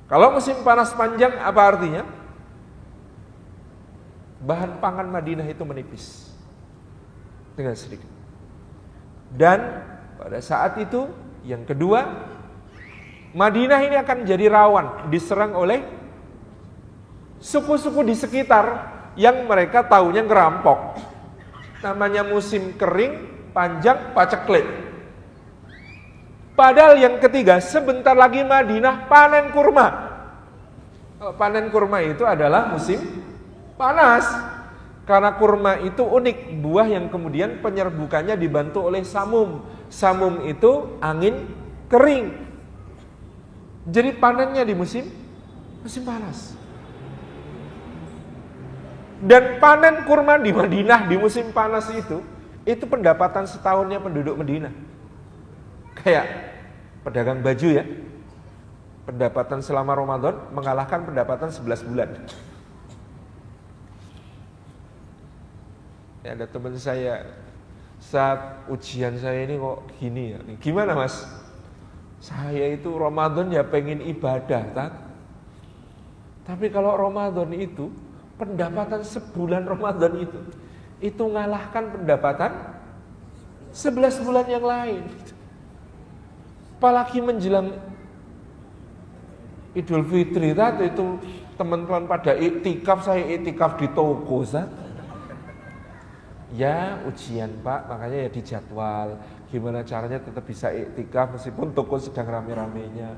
Kalau musim panas panjang apa artinya? Bahan pangan Madinah itu menipis dengan sedikit. Dan pada saat itu yang kedua, Madinah ini akan jadi rawan diserang oleh suku-suku di sekitar yang mereka taunya ngerampok. Namanya musim kering, panjang, paceklik. Padahal yang ketiga, sebentar lagi Madinah panen kurma. Panen kurma itu adalah musim panas. Karena kurma itu unik, buah yang kemudian penyerbukannya dibantu oleh samum. Samum itu angin kering. Jadi panennya di musim panas. Dan panen kurma di Madinah di musim panas itu pendapatan setahunnya penduduk Madinah. Kayak pedagang baju ya. Pendapatan selama Ramadan mengalahkan pendapatan 11 bulan. Ya, ada teman saya, saat ujian saya ini kok gini ya. Gimana mas? Saya itu Ramadan ya pengen ibadah, tak? Tapi kalau Ramadan itu, pendapatan sebulan Ramadan itu ngalahkan pendapatan 11 bulan yang lain. Apalagi menjelang Idul Fitri, tak? Itu teman-teman pada iktikaf, saya iktikaf di toko, tak? Ya ujian pak, makanya ya dijadwal. Gimana caranya tetap bisa iktikaf meskipun toko sedang rame-ramenya.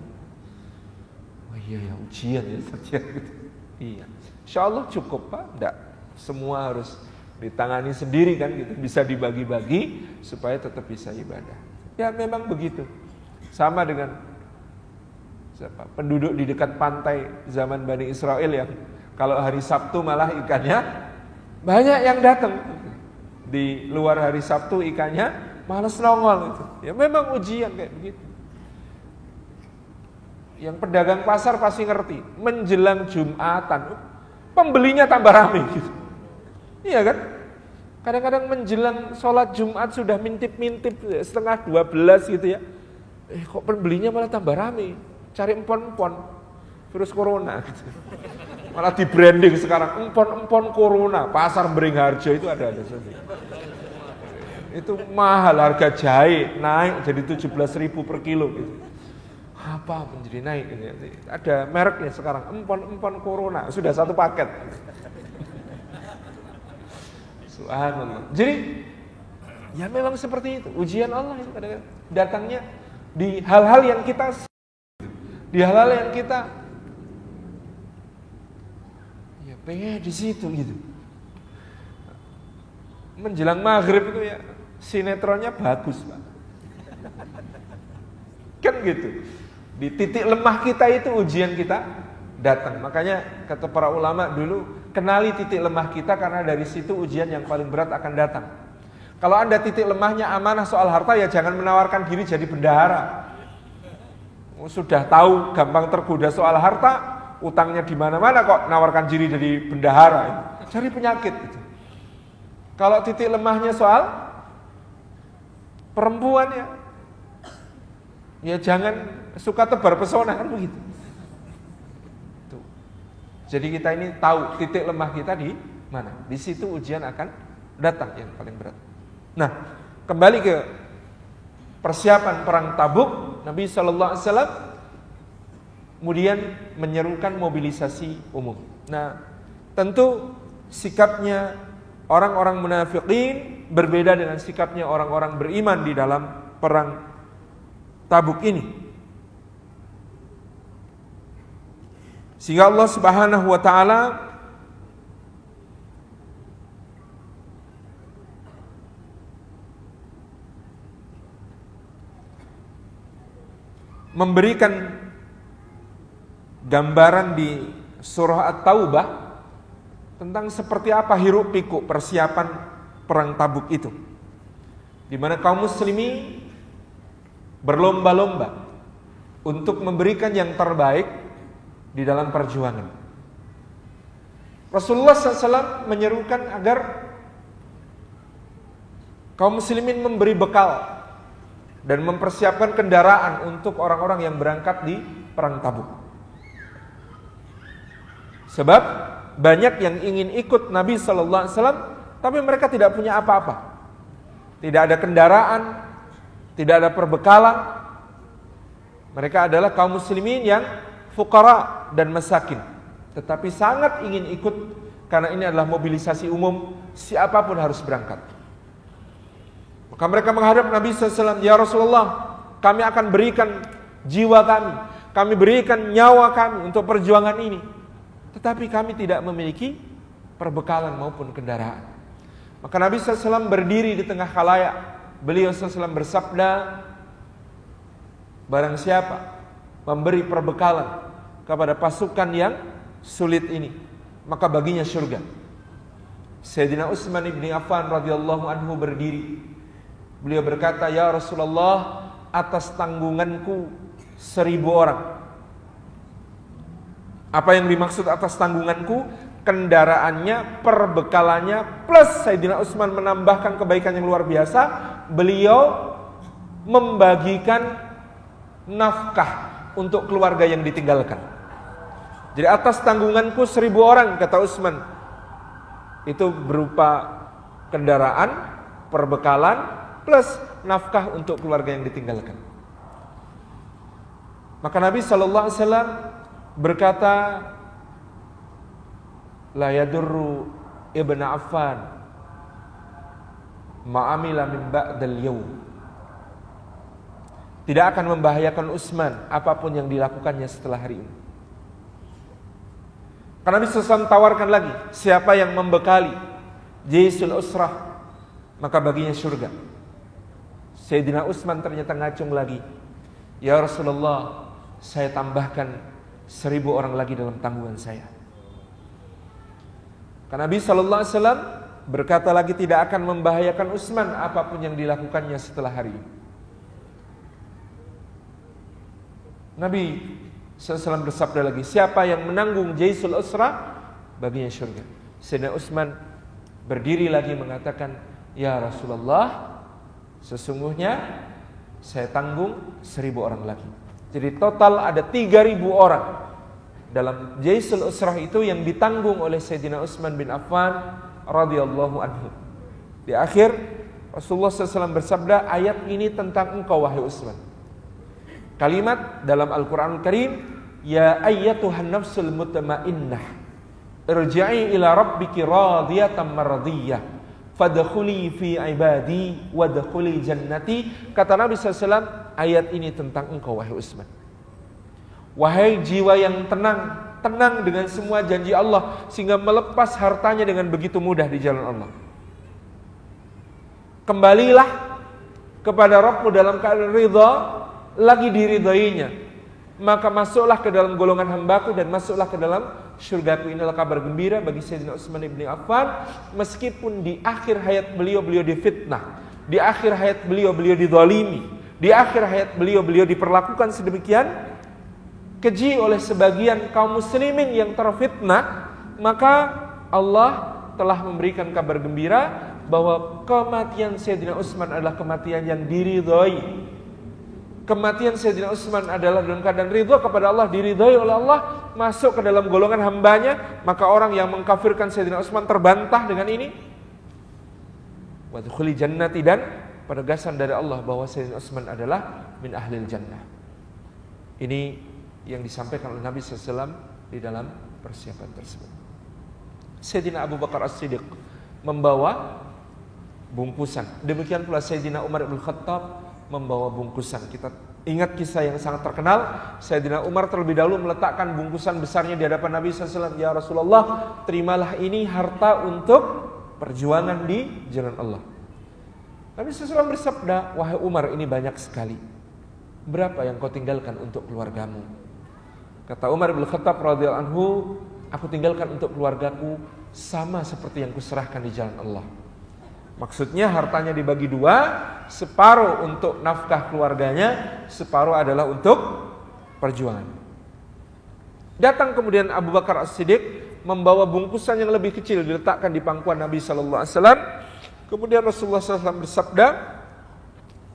Oh iya ya ujian ya gitu. Iya. Insya Allah cukup pak, enggak semua harus ditangani sendiri kan gitu. Bisa dibagi-bagi supaya tetap bisa ibadah. Ya memang begitu. Sama dengan penduduk di dekat pantai zaman Bani Israel yang kalau hari Sabtu malah ikannya banyak yang datang. Di luar hari Sabtu ikannya malas nongol itu. Ya memang ujian kayak begitu. Yang pedagang pasar pasti ngerti. Menjelang Jumatan, pembelinya tambah ramai gitu. Iya kan? Kadang-kadang menjelang sholat Jumat sudah mintip-mintip 11:30 gitu ya. Kok pembelinya malah tambah ramai. Cari empon-empon virus corona gitu. Malah di branding sekarang empon-empon corona. Pasar Beringharjo itu ada saja. Itu mahal, harga jahe naik jadi 17.000 per kilo gitu. Apa menjadi naik ini? Ada mereknya sekarang, empon corona, sudah satu paket. Subhanallah. Jadi ya memang seperti itu, ujian Allah itu kadang-kadang datangnya di hal-hal yang kita ya pengen di situ gitu. Menjelang maghrib itu ya sinetronnya bagus pak. Kan gitu. Di titik lemah kita itu ujian kita datang. Makanya kata para ulama dulu, kenali titik lemah kita karena dari situ ujian yang paling berat akan datang. Kalau Anda titik lemahnya amanah soal harta, ya jangan menawarkan diri jadi bendahara. Sudah tahu gampang tergoda soal harta, utangnya di mana-mana kok nawarkan diri jadi bendahara. Cari penyakit itu. Kalau titik lemahnya soal perempuan ya jangan suka tebar pesona kan begitu. Tuh. Jadi kita ini tahu titik lemah kita di mana. Di situ ujian akan datang yang paling berat. Nah, kembali ke persiapan perang Tabuk, Nabi sallallahu alaihi wasallam kemudian menyerukan mobilisasi umum. Nah, tentu sikapnya orang-orang munafikin berbeda dengan sikapnya orang-orang beriman di dalam perang Tabuk ini. Sehingga Allah Subhanahu wa taala memberikan gambaran di surah At-Taubah tentang seperti apa hiruk pikuk persiapan perang Tabuk itu, di mana kaum muslimin berlomba-lomba untuk memberikan yang terbaik di dalam perjuangan. Rasulullah SAW menyerukan agar kaum muslimin memberi bekal dan mempersiapkan kendaraan untuk orang-orang yang berangkat di perang Tabuk. Sebab banyak yang ingin ikut Nabi sallallahu alaihi wasallam tapi mereka tidak punya apa-apa. Tidak ada kendaraan, tidak ada perbekalan. Mereka adalah kaum muslimin yang fuqara dan masakin, tetapi sangat ingin ikut karena ini adalah mobilisasi umum, siapapun harus berangkat. Maka mereka menghadap Nabi SAW, ya Rasulullah, kami akan berikan jiwa kami berikan nyawa kami untuk perjuangan ini, tetapi kami tidak memiliki perbekalan maupun kendaraan. Maka Nabi SAW berdiri di tengah khalayak. Beliau SAW bersabda, barang siapa memberi perbekalan kepada pasukan yang sulit ini, maka baginya surga. Sayyidina Utsman ibn Affan radhiyallahu anhu berdiri. Beliau berkata, ya Rasulullah, atas tanggunganku 1000 orang. Apa yang dimaksud atas tanggunganku? Kendaraannya, perbekalannya, plus Sayyidina Utsman menambahkan kebaikan yang luar biasa. Beliau membagikan nafkah untuk keluarga yang ditinggalkan. Jadi atas tanggunganku 1000 orang, kata Utsman. Itu berupa kendaraan, perbekalan, plus nafkah untuk keluarga yang ditinggalkan. Maka Nabi SAW berkata, la yadurru ibn Affan ma'amila min ba'dal yawm. Tidak akan membahayakan Utsman apapun yang dilakukannya setelah hari ini. Karena Nabi SAW tawarkan lagi, siapa yang membekali jaisul usrah, maka baginya surga. Sayyidina Utsman ternyata ngacung lagi, ya Rasulullah, saya tambahkan 1000 orang lagi dalam tanggungan saya. Karena Nabi SAW berkata lagi, tidak akan membahayakan Utsman apapun yang dilakukannya setelah hari ini. Nabi SAW bersabda lagi, siapa yang menanggung jaisul usrah, baginya surga. Sayyidina Utsman berdiri lagi mengatakan, ya Rasulullah, sesungguhnya saya tanggung 1000 orang lagi. Jadi total ada 3000 orang dalam jaisul usrah itu yang ditanggung oleh Sayyidina Utsman bin Affan radhiyallahu anhu. Di akhir Rasulullah SAW bersabda, ayat ini tentang engkau wahai Utsman. Kalimat dalam Al-Quranul Karim, ya ayyatuhan nafsul mutmainnah, irji'i ila rabbiki radiyatan mardiyah, fadkhuli fi ibadi wadkhuli jannati. Kata Nabi SAW, ayat ini tentang engkau wahai Utsman. Wahai jiwa yang tenang dengan semua janji Allah, sehingga melepas hartanya dengan begitu mudah di jalan Allah. Kembalilah kepada Rabbmu dalam keadaan ridha, lagi diridainya, maka masuklah ke dalam golongan hambaku dan masuklah ke dalam syurgaku. Inilah kabar gembira bagi Sayyidina Utsman ibn Affan. Meskipun di akhir hayat beliau difitnah, di akhir hayat beliau dizalimi, di akhir hayat beliau diperlakukan sedemikian keji oleh sebagian kaum muslimin yang terfitnah, maka Allah telah memberikan kabar gembira bahwa kematian Sayyidina Utsman adalah kematian yang diridhai. Kematian Sayyidina Utsman adalah dalam keadaan ridha kepada Allah, diridhai oleh Allah, masuk ke dalam golongan hambanya. Maka orang yang mengkafirkan Sayyidina Utsman terbantah dengan ini. Wadkhuli jannati, dan penegasan dari Allah bahwa Sayyidina Utsman adalah min ahlil jannah. Ini yang disampaikan oleh Nabi SAW di dalam persiapan tersebut. Sayyidina Abu Bakar As-Siddiq membawa bungkusan. Demikian pula Sayyidina Umar bin Khattab membawa bungkusan. Kita ingat kisah yang sangat terkenal. Sayyidina Umar terlebih dahulu meletakkan bungkusan besarnya di hadapan Nabi SAW. Ya Rasulullah, terimalah ini harta untuk perjuangan di jalan Allah. Nabi SAW bersabda, wahai Umar, ini banyak sekali. Berapa yang kau tinggalkan untuk keluargamu? Kata Umar bin Khattab radhiyallahu anhu, aku tinggalkan untuk keluargaku sama seperti yang kuserahkan di jalan Allah. Maksudnya hartanya dibagi dua, separuh untuk nafkah keluarganya, separuh adalah untuk perjuangan. Datang kemudian Abu Bakar As-Siddiq membawa bungkusan yang lebih kecil, diletakkan di pangkuan Nabi SAW. Kemudian Rasulullah SAW bersabda,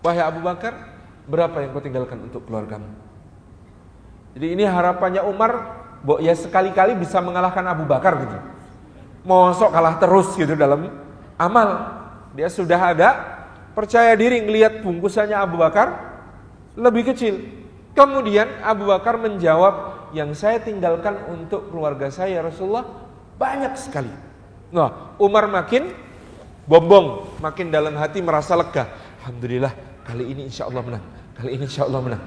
wahai Abu Bakar, berapa yang kau tinggalkan untuk keluargamu? Jadi ini harapannya Umar, ya sekali-kali bisa mengalahkan Abu Bakar gitu. Mosok kalah terus gitu dalam amal. Dia sudah ada percaya diri ngelihat bungkusannya Abu Bakar lebih kecil. Kemudian Abu Bakar menjawab, yang saya tinggalkan untuk keluarga saya Rasulullah banyak sekali. Nah, Umar makin bombong, makin dalam hati merasa lega. Alhamdulillah, kali ini insya Allah menang. Kali ini insya Allah menang.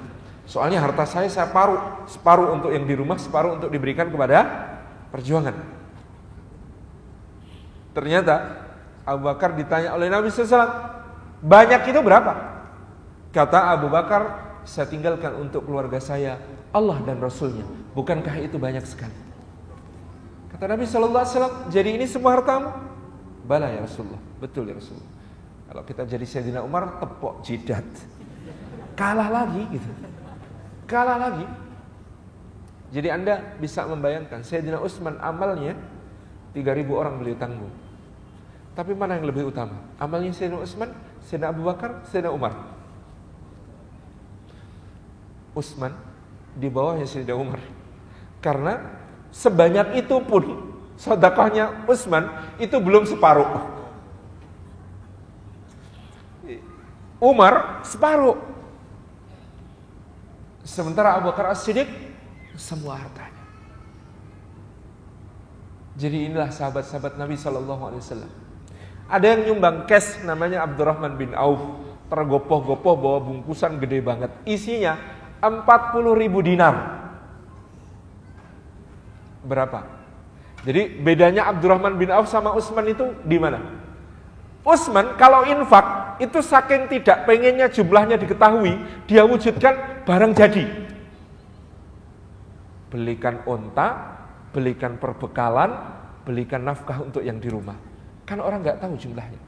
Soalnya harta saya separuh untuk yang di rumah, separuh untuk diberikan kepada perjuangan. Ternyata Abu Bakar ditanya oleh Nabi SAW, banyak itu berapa? Kata Abu Bakar, saya tinggalkan untuk keluarga saya Allah dan Rasulnya. Bukankah itu banyak sekali? Kata Nabi SAW, jadi ini semua hartamu? Bala ya Rasulullah, betul ya Rasulullah. Kalau kita jadi Sayyidina Umar, tepok jidat, kalah lagi gitu, kalah lagi. Jadi Anda bisa membayangkan Sayyidina Utsman amalnya 3.000 orang beliau tanggung. Tapi mana yang lebih utama? Amalnya Sayyidina Utsman, Sayyidina Abu Bakar, Sayyidina Umar? Utsman di bawahnya Sayyidina Umar. Karena sebanyak itu pun sedekahnya Utsman itu belum separuh. Umar separuh. Sementara Abu Bakar As-Siddiq semua hartanya. Jadi inilah sahabat-sahabat Nabi SAW. Ada yang nyumbang cash namanya Abdurrahman bin Auf, tergopoh-gopoh bawa bungkusan gede banget. Isinya 40.000 dinar. Berapa? Jadi bedanya Abdurrahman bin Auf sama Utsman itu di mana? Utsman kalau infak itu saking tidak pengennya jumlahnya diketahui, dia wujudkan barang jadi. Belikan onta, belikan perbekalan, belikan nafkah untuk yang di rumah. Kan orang nggak tahu jumlahnya.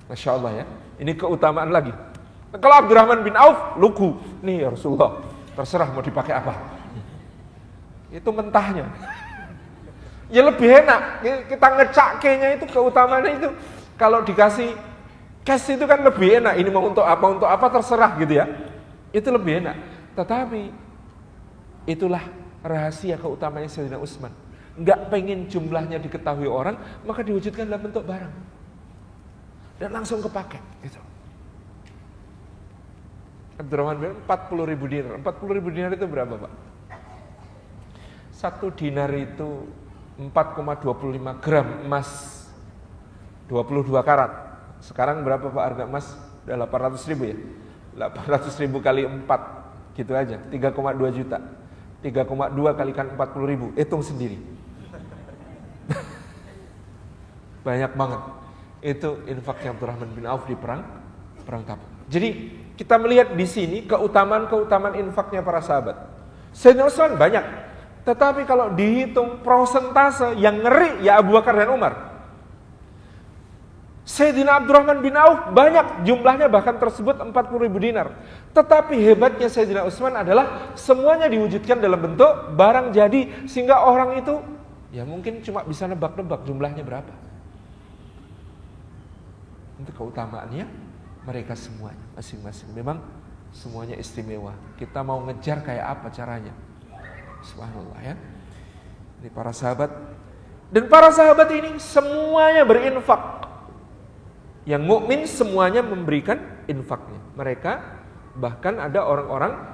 Masya Allah ya, ini keutamaan lagi. Kalau Abdurrahman bin Auf, lugu. Nih ya Rasulullah, terserah mau dipakai apa. Itu mentahnya. Ya lebih enak, kita ngecak kayaknya itu keutamaannya itu. Kalau dikasih cash itu kan lebih enak. Ini mau untuk apa terserah gitu ya. Itu lebih enak. Tetapi itulah rahasia keutamaannya Sayyidina Utsman. Enggak pengen jumlahnya diketahui orang, maka diwujudkan dalam bentuk barang. Dan langsung kepake gitu. Abdurrahman bin 40.000 dinar. 40.000 dinar itu berapa, Pak? 1 dinar itu 4,25 gram emas 22 karat. Sekarang berapa Pak harga emas? Udah 800.000 ya? 800.000 kali 4 gitu aja, 3,2 juta. 3,2 kalikan 40.000, hitung sendiri. Banyak banget. Itu infaknya Abdurrahman bin Auf di perang Tabuk. Jadi kita melihat di sini keutamaan infaknya para sahabat. Sayyidina Utsman banyak, tetapi kalau dihitung prosentase yang ngeri ya Abu Bakar dan Umar. Sayyidina Abdurrahman bin Auf banyak jumlahnya, bahkan tersebut 40.000 dinar. Tetapi hebatnya Sayyidina Utsman adalah semuanya diwujudkan dalam bentuk barang jadi, sehingga orang itu ya mungkin cuma bisa nebak-nebak jumlahnya berapa. Untuk keutamaannya mereka semuanya masing-masing. Memang semuanya istimewa. Kita mau ngejar kayak apa caranya? Subhanallah ya. Ini para sahabat. Dan para sahabat ini semuanya berinfak. Yang mukmin semuanya memberikan infaknya. Mereka bahkan ada orang-orang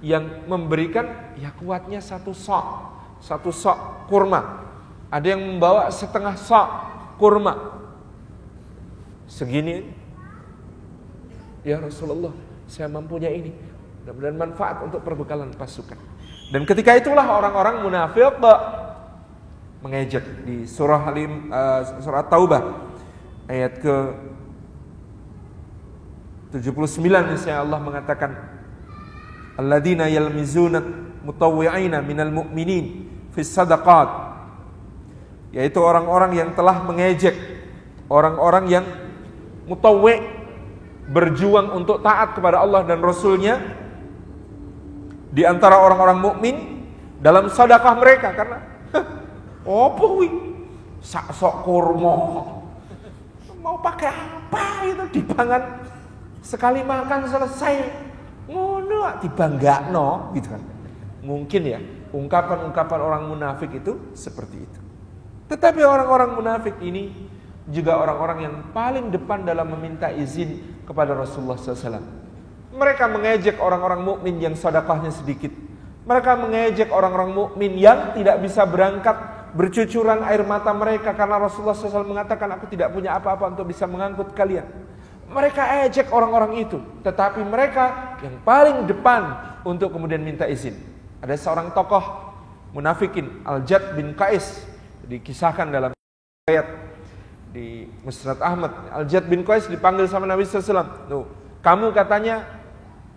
yang memberikan ya kuatnya satu sok kurma. Ada yang membawa setengah sok kurma. Segini, ya Rasulullah, saya mempunyai ini. Mudah-mudahan manfaat untuk perbekalan pasukan. Dan ketika itulah orang-orang munafik mengejek di surah Taubah ayat ke 79, misalnya Allah mengatakan, alladzina yalmizuna mutawwi'ina minal mu'minin fis sadaqat, yaitu orang-orang yang telah mengejek orang-orang yang mutawwi', berjuang untuk taat kepada Allah dan Rasulnya di antara orang-orang mukmin dalam sedekah mereka. Karena opo wi sak kurma mau pakai apa itu, dipangan sekali makan selesai ngono dibanggakno gitu kan. Mungkin ya ungkapan-ungkapan orang munafik itu seperti itu. Tetapi orang-orang munafik ini juga orang-orang yang paling depan dalam meminta izin kepada Rasulullah SAW. Mereka mengejek orang-orang mukmin yang sedekahnya sedikit. Mereka mengejek orang-orang mukmin yang tidak bisa berangkat, bercucuran air mata mereka karena Rasulullah SAW mengatakan, aku tidak punya apa-apa untuk bisa mengangkut kalian. Mereka ejek orang-orang itu. Tetapi mereka yang paling depan untuk kemudian minta izin. Ada seorang tokoh munafikin, Al-Jad bin Qais, dikisahkan dalam ayat di Musnad Ahmad. Al-Jad bin Qais dipanggil sama Nabi SAW. Tuh, kamu katanya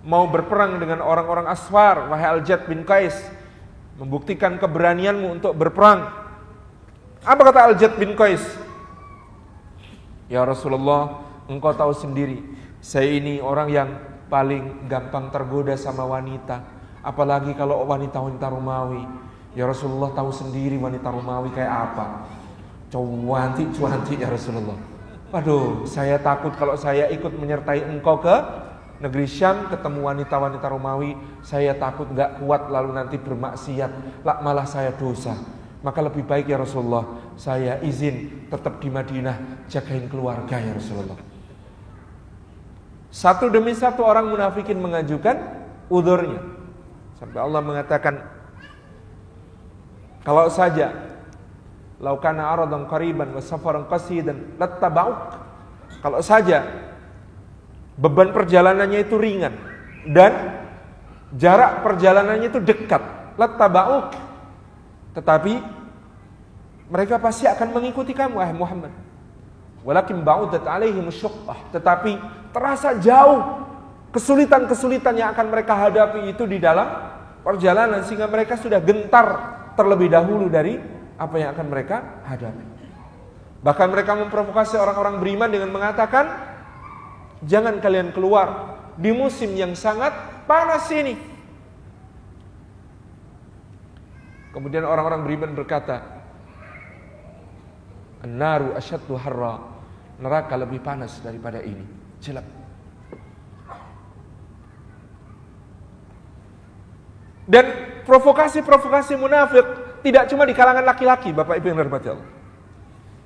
mau berperang dengan orang-orang Asfar, wahai Al-Jad bin Qais, membuktikan keberanianmu untuk berperang. Apa kata Al-Jad bin Qais? Ya Rasulullah, engkau tahu sendiri, saya ini orang yang paling gampang tergoda sama wanita, apalagi kalau wanita-wanita Romawi. Ya Rasulullah, tahu sendiri wanita Romawi kayak apa. Cuantik ya Rasulullah. Waduh, saya takut kalau saya ikut menyertai engkau ke negeri Syam, ketemu wanita-wanita Romawi, saya takut gak kuat lalu nanti bermaksiat, malah saya dosa. Maka lebih baik ya Rasulullah, saya izin tetap di Madinah, jagain keluarga ya Rasulullah. Satu demi satu orang munafikin mengajukan udhurnya. Sampai Allah mengatakan, kalau saja laukana aradan qariban wa safaran qasidan lattaba'uk. Kalau saja beban perjalanannya itu ringan dan jarak perjalanannya itu dekat, lattaba'uk. Tetapi mereka pasti akan mengikuti kamu, wahai Muhammad. Walakin ba'udat alaihim syuqqah. Tetapi terasa jauh kesulitan-kesulitan yang akan mereka hadapi itu di dalam perjalanan, sehingga mereka sudah gentar terlebih dahulu dari apa yang akan mereka hadapi. Bahkan mereka memprovokasi orang-orang beriman dengan mengatakan, jangan kalian keluar di musim yang sangat panas ini. Kemudian orang-orang beriman berkata, an-naru asyaddu harra, neraka lebih panas daripada ini. Jelek. Dan provokasi-provokasi munafik tidak cuma di kalangan laki-laki, Bapak Ibu yang dirahmati Allah,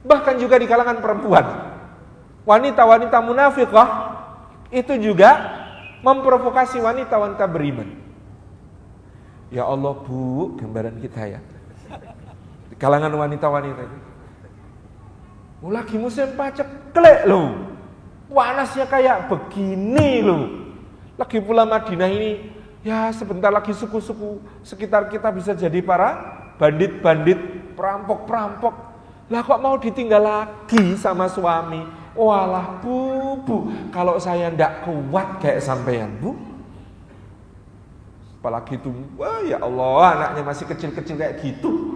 bahkan juga di kalangan perempuan. Wanita-wanita munafikah itu juga memprovokasi wanita-wanita beriman. Ya Allah Bu, gambaran kita ya, di kalangan wanita-wanita itu, lagi musim pacek, kelek loh, panasnya kayak begini loh. Lagi pula Madinah ini, ya sebentar lagi suku-suku sekitar kita bisa jadi para bandit-bandit, perampok-perampok. Lah kok mau ditinggal lagi sama suami? Walah bu, kalau saya ndak kuat kayak sampean Bu. Apalagi itu, wah ya Allah, anaknya masih kecil-kecil kayak gitu.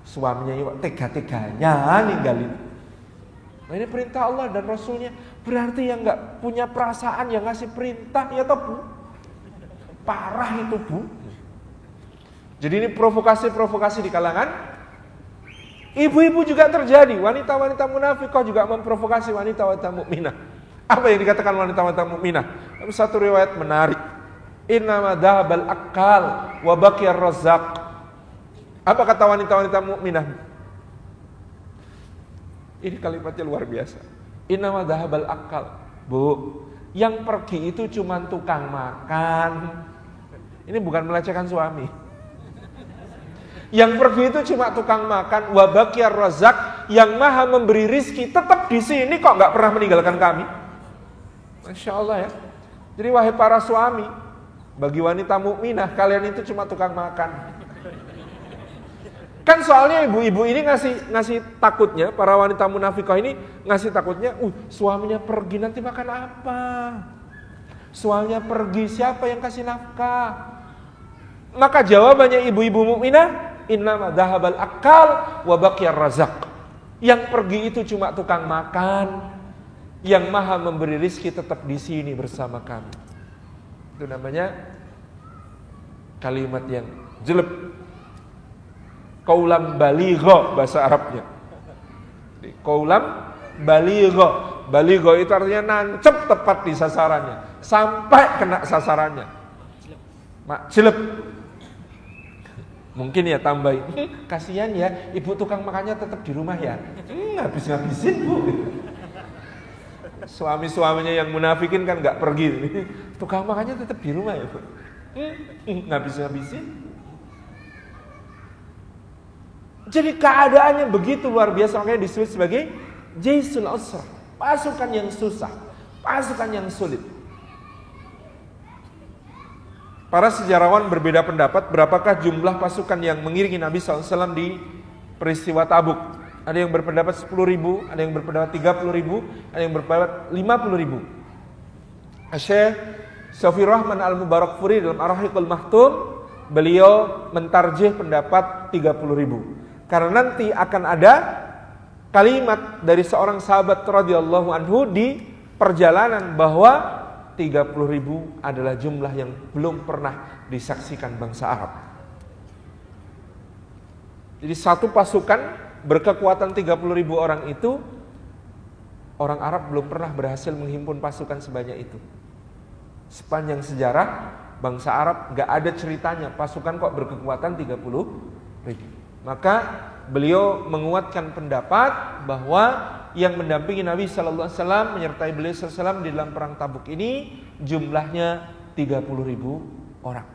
Suaminya tega-teganya ninggalin. Nah ini perintah Allah dan Rasulnya. Berarti yang nggak punya perasaan yang ngasih perintah, ya toh Bu. Parah itu Bu. Jadi ini provokasi-provokasi di kalangan ibu-ibu juga terjadi. Wanita-wanita munafikah juga memprovokasi wanita-wanita mukminah. Apa yang dikatakan wanita-wanita mukminah? Satu riwayat menarik. Innama dhahabal akal wa baqiyar razzaq. Apa kata wanita-wanita mukminah? Ini kalimatnya luar biasa. Innama dhahabal akal. Bu, yang pergi itu cuma tukang makan. Ini bukan melecehkan suami. Yang pergi itu cuma tukang makan, wa baqiyar razzaq, yang maha memberi rizki tetap di sini kok nggak pernah meninggalkan kami. Masya Allah ya. Jadi wahai para suami, bagi wanita mukminah, kalian itu cuma tukang makan. Kan soalnya ibu-ibu ini ngasih takutnya, para wanita munafikah ini ngasih takutnya, suaminya pergi nanti makan apa? Suaminya pergi, siapa yang kasih nafkah? Maka jawabannya ibu-ibu mukminah, innama dhahabal akal wa baqiyar razzaq. Yang pergi itu cuma tukang makan, yang maha memberi rizki tetap di sini bersama kami. Itu namanya kalimat yang jelek. Qaulam baligha bahasa Arabnya. Qaulam baligha. Baligha itu artinya nancep tepat di sasarannya, sampai kena sasarannya. Jelek. Mungkin ya tambahin, kasihan ya ibu tukang makannya tetap di rumah ya. Habis-habisin Bu. Suami-suaminya yang munafikin kan nggak pergi. Tukang makannya tetap di rumah ya. Ngabis-ngabisin. Jadi keadaannya begitu luar biasa, makanya disebut sebagai jaisul usr, pasukan yang susah, pasukan yang sulit. Para sejarawan berbeda pendapat berapakah jumlah pasukan yang mengiringi Nabi SAW di peristiwa Tabuk. Ada yang berpendapat 10.000, ada yang berpendapat 30.000, ada yang berpendapat 50.000. Syekh Syafi'i Rahman Al-Mubarakfuri dalam Ar-Rahiqul Mahtum, beliau mentarjih pendapat 30.000. Karena nanti akan ada kalimat dari seorang sahabat radhiyallahu anhu di perjalanan bahwa 30.000 adalah jumlah yang belum pernah disaksikan bangsa Arab. Jadi satu pasukan berkekuatan 30.000 orang itu, orang Arab belum pernah berhasil menghimpun pasukan sebanyak itu. Sepanjang sejarah bangsa Arab gak ada ceritanya pasukan kok berkekuatan 30.000. Maka beliau menguatkan pendapat bahwa yang mendampingi Nabi Sallallahu Alaihi Wasallam menyertai beliau Sallallahu Alaihi Wasallam di dalam perang Tabuk ini jumlahnya 30.000 orang.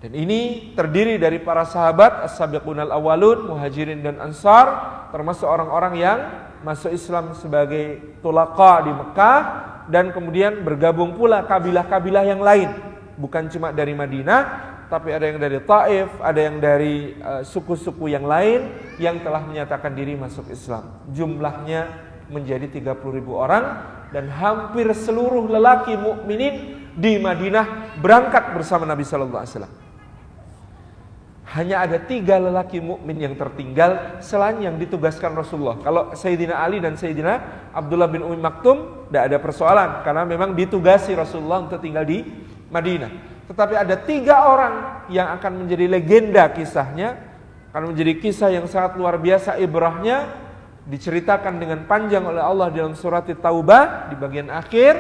Dan ini terdiri dari para sahabat as-sabiqunal awwalun, muhajirin dan ansar, termasuk orang-orang yang masuk Islam sebagai tulaqa di Mekah, dan kemudian bergabung pula kabilah-kabilah yang lain, bukan cuma dari Madinah, tapi ada yang dari Taif, ada yang dari suku-suku yang lain yang telah menyatakan diri masuk Islam. Jumlahnya menjadi 30.000 orang, dan hampir seluruh lelaki mukminin di Madinah berangkat bersama Nabi Sallallahu Alaihi Wasallam. Hanya ada 3 lelaki mukmin yang tertinggal selain yang ditugaskan Rasulullah. Kalau Sayyidina Ali dan Sayyidina Abdullah bin Umi Maktum tidak ada persoalan, karena memang ditugasi Rasulullah untuk tinggal di Madinah. Tetapi ada 3 orang yang akan menjadi legenda kisahnya, akan menjadi kisah yang sangat luar biasa ibrahnya, diceritakan dengan panjang oleh Allah dalam surat Taubah di bagian akhir,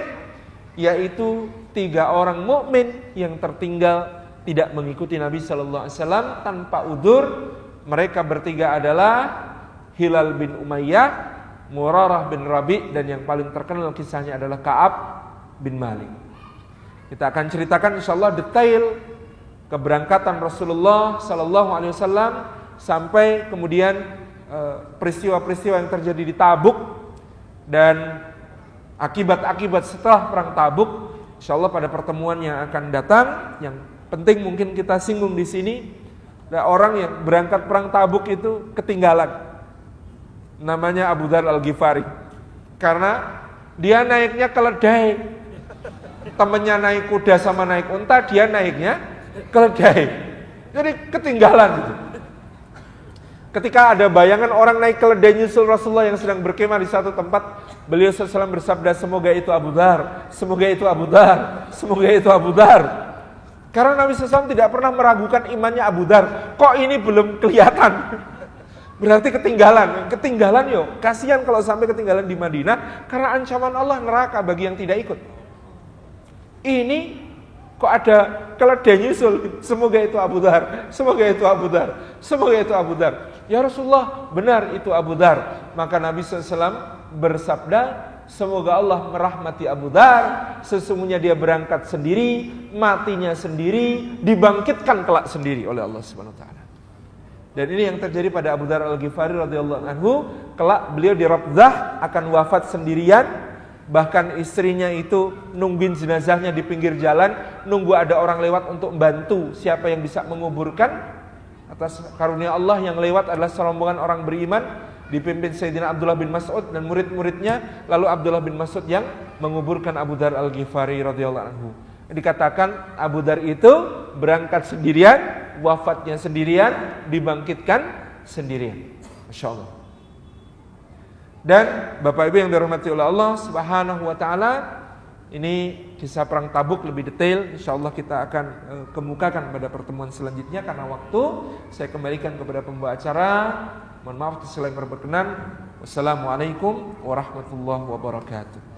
yaitu 3 orang mukmin yang tertinggal tidak mengikuti Nabi Sallallahu Alaihi Wasallam tanpa udzur. Mereka bertiga adalah Hilal bin Umayyah, Murarah bin Rabi', dan yang paling terkenal kisahnya adalah Ka'ab bin Malik. Kita akan ceritakan insyaallah detail keberangkatan Rasulullah Sallallahu Alaihi Wasallam sampai kemudian peristiwa-peristiwa yang terjadi di Tabuk dan akibat-akibat setelah perang Tabuk. Insyaallah pada pertemuan yang akan datang. Yang penting mungkin kita singgung di sini, ada orang yang berangkat perang Tabuk itu ketinggalan. Namanya Abu Dzar Al-Ghifari. Karena dia naiknya keledai. Temennya naik kuda sama naik unta, dia naiknya keledai. Jadi ketinggalan gitu. Ketika ada bayangan orang naik keledai nyusul Rasulullah yang sedang berkemah di satu tempat, beliau SAW bersabda, semoga itu Abu Dzar, semoga itu Abu Dzar, semoga itu Abu Dzar. Karena Nabi SAW tidak pernah meragukan imannya Abu Dzar. Kok ini belum kelihatan? Berarti ketinggalan. Ketinggalan yo. Kasihan kalau sampai ketinggalan di Madinah, karena ancaman Allah neraka bagi yang tidak ikut. Ini kok ada keledai nyusul, semoga itu Abu Dzar, semoga itu Abu Dzar, semoga itu Abu Dzar. Ya Rasulullah, benar itu Abu Dzar. Maka Nabi SAW bersabda, semoga Allah merahmati Abu Dzar, sesungguhnya dia berangkat sendiri, matinya sendiri, dibangkitkan kelak sendiri oleh Allah Subhanahu wa taala. Dan ini yang terjadi pada Abu Dzar Al-Ghifari radhiyallahu anhu. Kelak beliau di Rabdah akan wafat sendirian. Bahkan istrinya itu nungguin jenazahnya di pinggir jalan, nunggu ada orang lewat untuk membantu siapa yang bisa menguburkan. Atas karunia Allah yang lewat adalah serombongan orang beriman dipimpin Sayyidina Abdullah bin Mas'ud dan murid-muridnya. Lalu Abdullah bin Mas'ud yang menguburkan Abu Dzar Al-Ghifari radhiyallahu anhu. Dikatakan Abu Dzar itu berangkat sendirian, wafatnya sendirian, dibangkitkan sendirian. Masya Allah. Dan Bapak Ibu yang dirahmati oleh Allah Subhanahu wa taala, ini kisah perang Tabuk lebih detail insyaallah kita akan kemukakan pada pertemuan selanjutnya karena waktu. Saya kembalikan kepada pembawa acara. Mohon maaf selain berkenan. Wassalamualaikum warahmatullahi wabarakatuh.